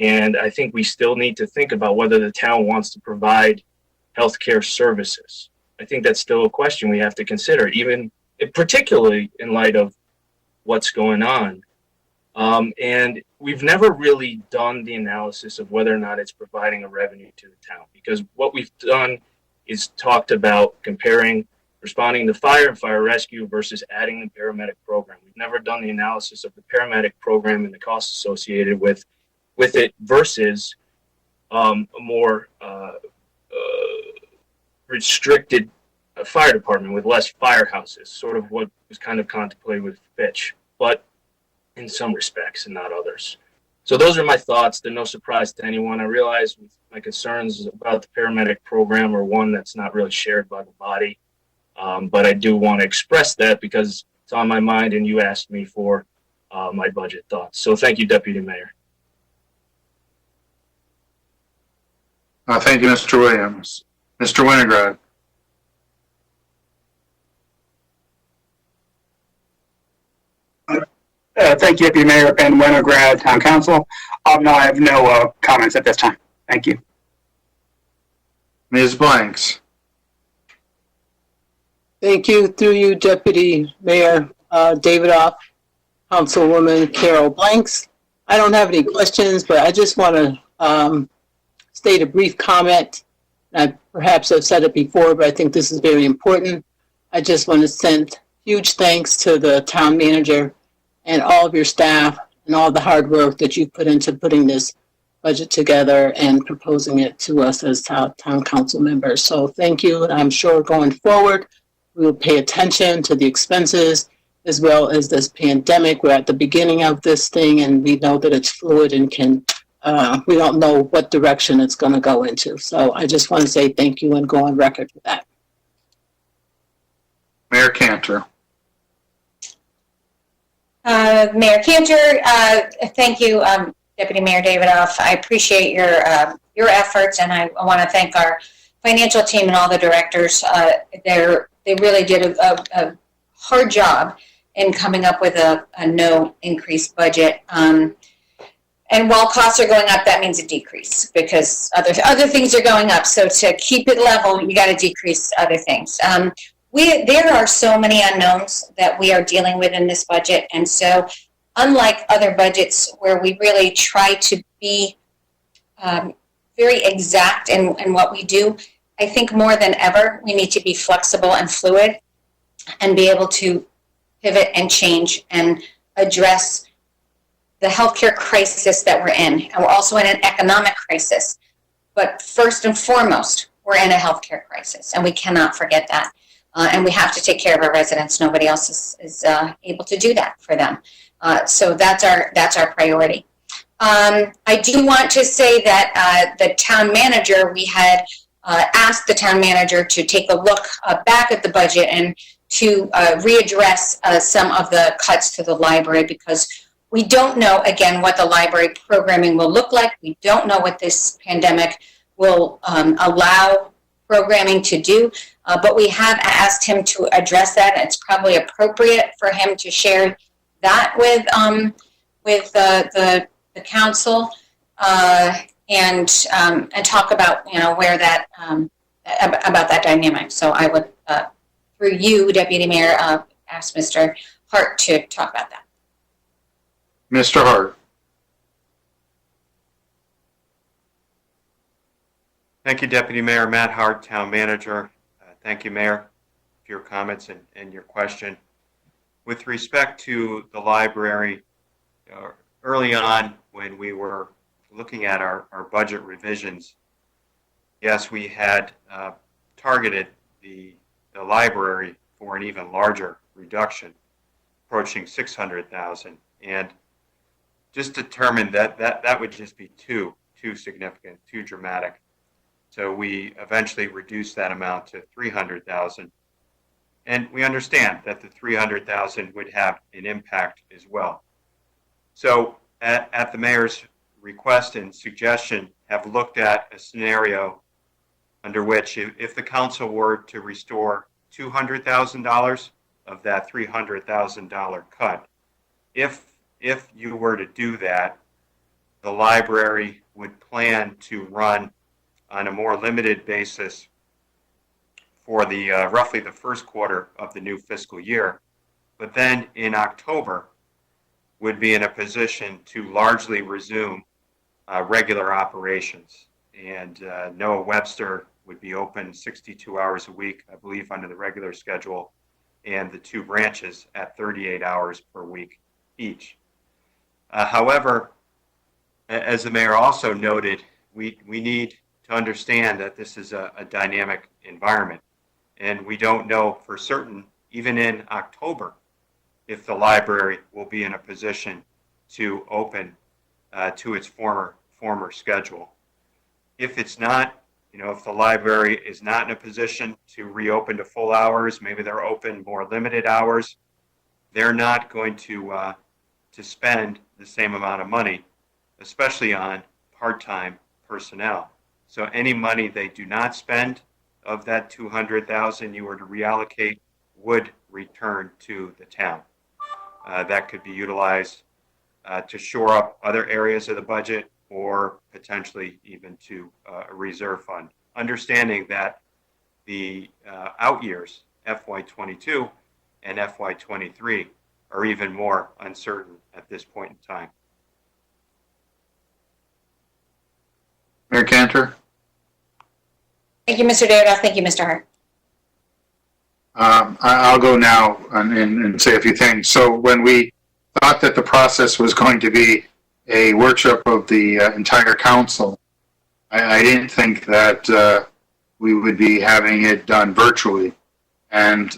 And I think we still need to think about whether the town wants to provide healthcare services. I think that's still a question we have to consider, even particularly in light of what's going on. And we've never really done the analysis of whether or not it's providing a revenue to the town, because what we've done is talked about comparing responding to fire and fire rescue versus adding the paramedic program. We've never done the analysis of the paramedic program and the costs associated with it versus a more restricted fire department with less firehouses, sort of what was kind of contemplated with Fitch, but in some respects and not others. So those are my thoughts. They're no surprise to anyone. I realize my concerns about the paramedic program are one that's not really shared by the body, but I do want to express that because it's on my mind and you asked me for my budget thoughts. So thank you, Deputy Mayor. Thank you, Mr. Williams. Mr. Winograd. Thank you, Deputy Mayor Ben Winograd, Town Council. No, I have no comments at this time. Thank you. Ms. Blanks. Thank you, through you, Deputy Mayor David Off, Councilwoman Carol Blanks. I don't have any questions, but I just want to state a brief comment. I perhaps have said it before, but I think this is very important. I just want to send huge thanks to the town manager and all of your staff and all the hard work that you put into putting this budget together and proposing it to us as town council members. So thank you. And I'm sure going forward, we will pay attention to the expenses as well as this pandemic. We're at the beginning of this thing and we know that it's fluid and we don't know what direction it's going to go into. So I just want to say thank you and go on record for that. Mayor Cantor. Mayor Cantor, thank you, Deputy Mayor Davidoff. I appreciate your efforts, and I want to thank our financial team and all the directors. They really did a hard job in coming up with a no increase budget. And while costs are going up, that means a decrease because other things are going up. So to keep it level, you got to decrease other things. There are so many unknowns that we are dealing with in this budget. And so unlike other budgets where we really try to be very exact in what we do, I think more than ever, we need to be flexible and fluid and be able to pivot and change and address the healthcare crisis that we're in. And we're also in an economic crisis. But first and foremost, we're in a healthcare crisis, and we cannot forget that. And we have to take care of our residents. Nobody else is able to do that for them. So that's our priority. I do want to say that the town manager, we had asked the town manager to take a look back at the budget and to readdress some of the cuts to the library, because we don't know, again, what the library programming will look like. We don't know what this pandemic will allow programming to do, but we have asked him to address that. It's probably appropriate for him to share that with the council and talk about where that about that dynamic. So I would, through you, Deputy Mayor, ask Mr. Hart to talk about that. Mr. Hart. Thank you, Deputy Mayor Matt Hart, Town Manager. Thank you, Mayor, for your comments and your question. With respect to the library, early on when we were looking at our budget revisions, yes, we had targeted the library for an even larger reduction, approaching $600,000, and just determined that would just be too significant, too dramatic. So we eventually reduced that amount to $300,000. And we understand that the $300,000 would have an impact as well. So at the mayor's request and suggestion, have looked at a scenario under which if the council were to restore $200,000 of that $300,000 cut, if you were to do that, the library would plan to run on a more limited basis for the roughly the first quarter of the new fiscal year, but then in October would be in a position to largely resume regular operations. And Noah Webster would be open 62 hours a week, I believe, under the regular schedule, and the two branches at 38 hours per week each. However, as the mayor also noted, we need to understand that this is a dynamic environment, and we don't know for certain, even in October, if the library will be in a position to open to its former schedule. If it's not, if the library is not in a position to reopen to full hours, maybe they're open more limited hours, they're not going to spend the same amount of money, especially on part-time personnel. So any money they do not spend of that 200,000 you were to reallocate would return to the town. That could be utilized to shore up other areas of the budget or potentially even to a reserve fund. Understanding that the out years, FY22 and FY23, are even more uncertain at this point in time. Mayor Cantor? Thank you, Mr. Davidoff. Thank you, Mr. Hart. I'll go now and say a few things. So when we thought that the process was going to be a workshop of the entire council, I didn't think that we would be having it done virtually. And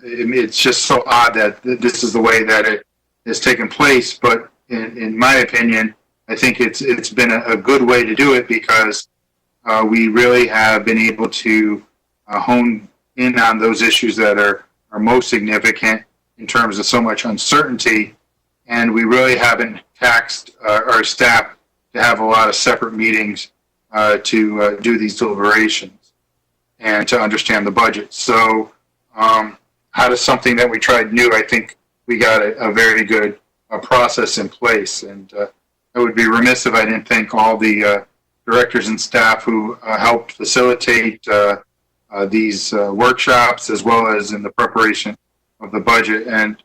it's just so odd that this is the way that it has taken place. But in my opinion, I think it's been a good way to do it because we really have been able to hone in on those issues that are most significant in terms of so much uncertainty. And we really haven't taxed our staff to have a lot of separate meetings to do these deliberations and to understand the budget. So out of something that we tried new, I think we got a very good process in place. And I would be remiss if I didn't thank all the directors and staff who helped facilitate these workshops as well as in the preparation of the budget. And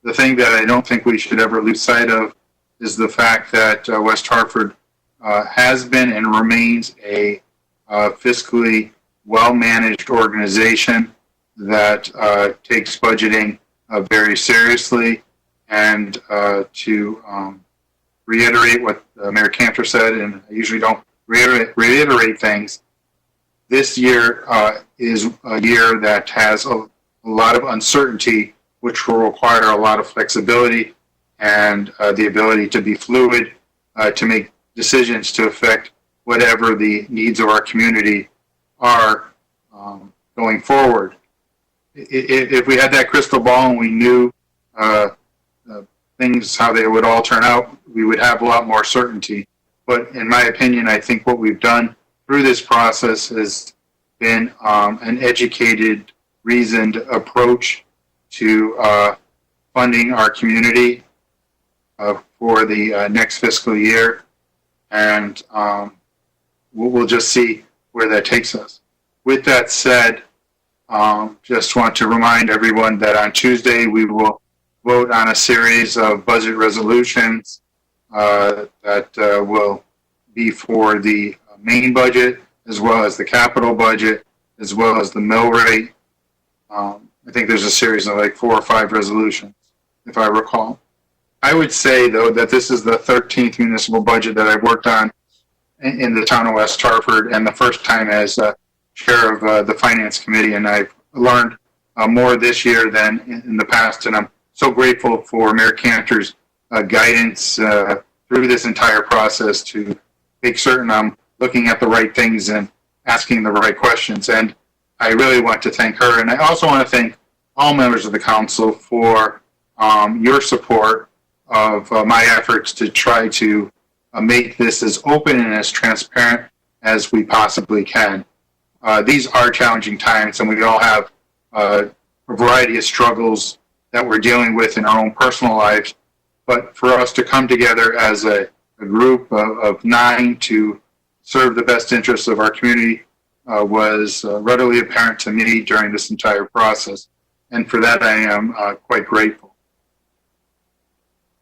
the thing that I don't think we should ever lose sight of is the fact that West Hartford has been and remains a fiscally well-managed organization that takes budgeting very seriously. And to reiterate what Mayor Cantor said, and I usually don't reiterate things, this year is a year that has a lot of uncertainty, which will require a lot of flexibility and the ability to be fluid, to make decisions to affect whatever the needs of our community are going forward. If we had that crystal ball and we knew things, how they would all turn out, we would have a lot more certainty. But in my opinion, I think what we've done through this process has been an educated, reasoned approach to funding our community for the next fiscal year. And we'll just see where that takes us. With that said, just want to remind everyone that on Tuesday we will vote on a series of budget resolutions that will be for the main budget as well as the capital budget as well as the mill rate. I think there's a series of like 4 or 5 resolutions, if I recall. I would say, though, that this is the 13th municipal budget that I've worked on in the town of West Hartford, and the first time as chair of the Finance Committee, and I've learned more this year than in the past, and I'm so grateful for Mayor Cantor's guidance through this entire process to make certain I'm looking at the right things and asking the right questions. And I really want to thank her. And I also want to thank all members of the council for your support of my efforts to try to make this as open and as transparent as we possibly can. These are challenging times, and we all have a variety of struggles that we're dealing with in our own personal lives. But for us to come together as a group of 9 to serve the best interests of our community was readily apparent to me during this entire process. And for that, I am quite grateful.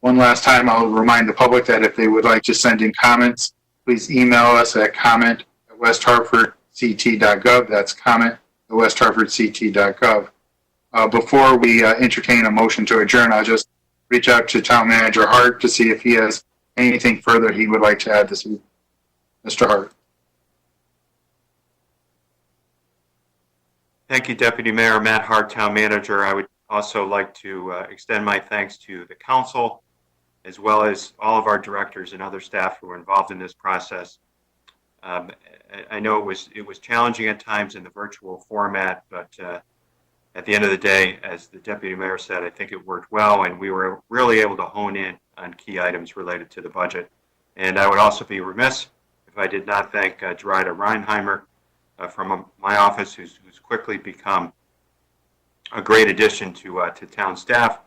One last time, I'll remind the public that if they would like to send in comments, please email us at comment@westhartfordct.gov. That's comment@westhartfordct.gov. Before we entertain a motion to adjourn, I'll just reach out to Town Manager Hart to see if he has anything further he would like to add this evening. Mr. Hart. Thank you, Deputy Mayor Matt Hart, Town Manager. I would also like to extend my thanks to the council, as well as all of our directors and other staff who were involved in this process. I know it was challenging at times in the virtual format, but at the end of the day, as the Deputy Mayor said, I think it worked well, and we were really able to hone in on key items related to the budget. And I would also be remiss if if I did not thank Gerida Reinheimer from my office, who's quickly become a great addition to town staff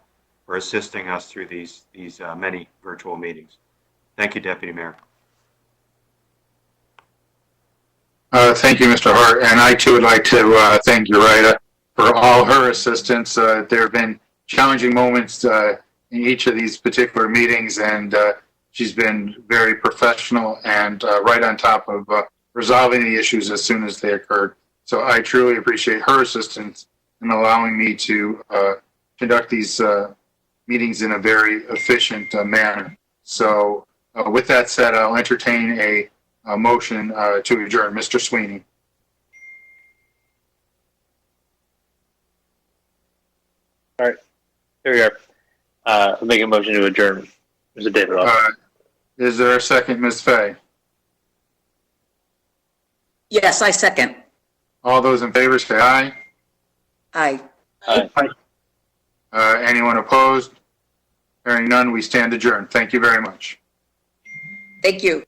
for assisting us through these many virtual meetings. Thank you, Deputy Mayor. Thank you, Mr. Hart. And I too would like to thank Gerida for all her assistance. There have been challenging moments in each of these particular meetings, and she's been very professional and right on top of resolving the issues as soon as they occurred. So I truly appreciate her assistance in allowing me to conduct these meetings in a very efficient manner. So with that said, I'll entertain a motion to adjourn. Mr. Sweeney. All right, here we are. I'll make a motion to adjourn. Mr. David. Is there a second, Ms. Fay? Yes, I second. All those in favor say aye. Aye. Aye. Anyone opposed? Hearing none, we stand adjourned. Thank you very much. Thank you.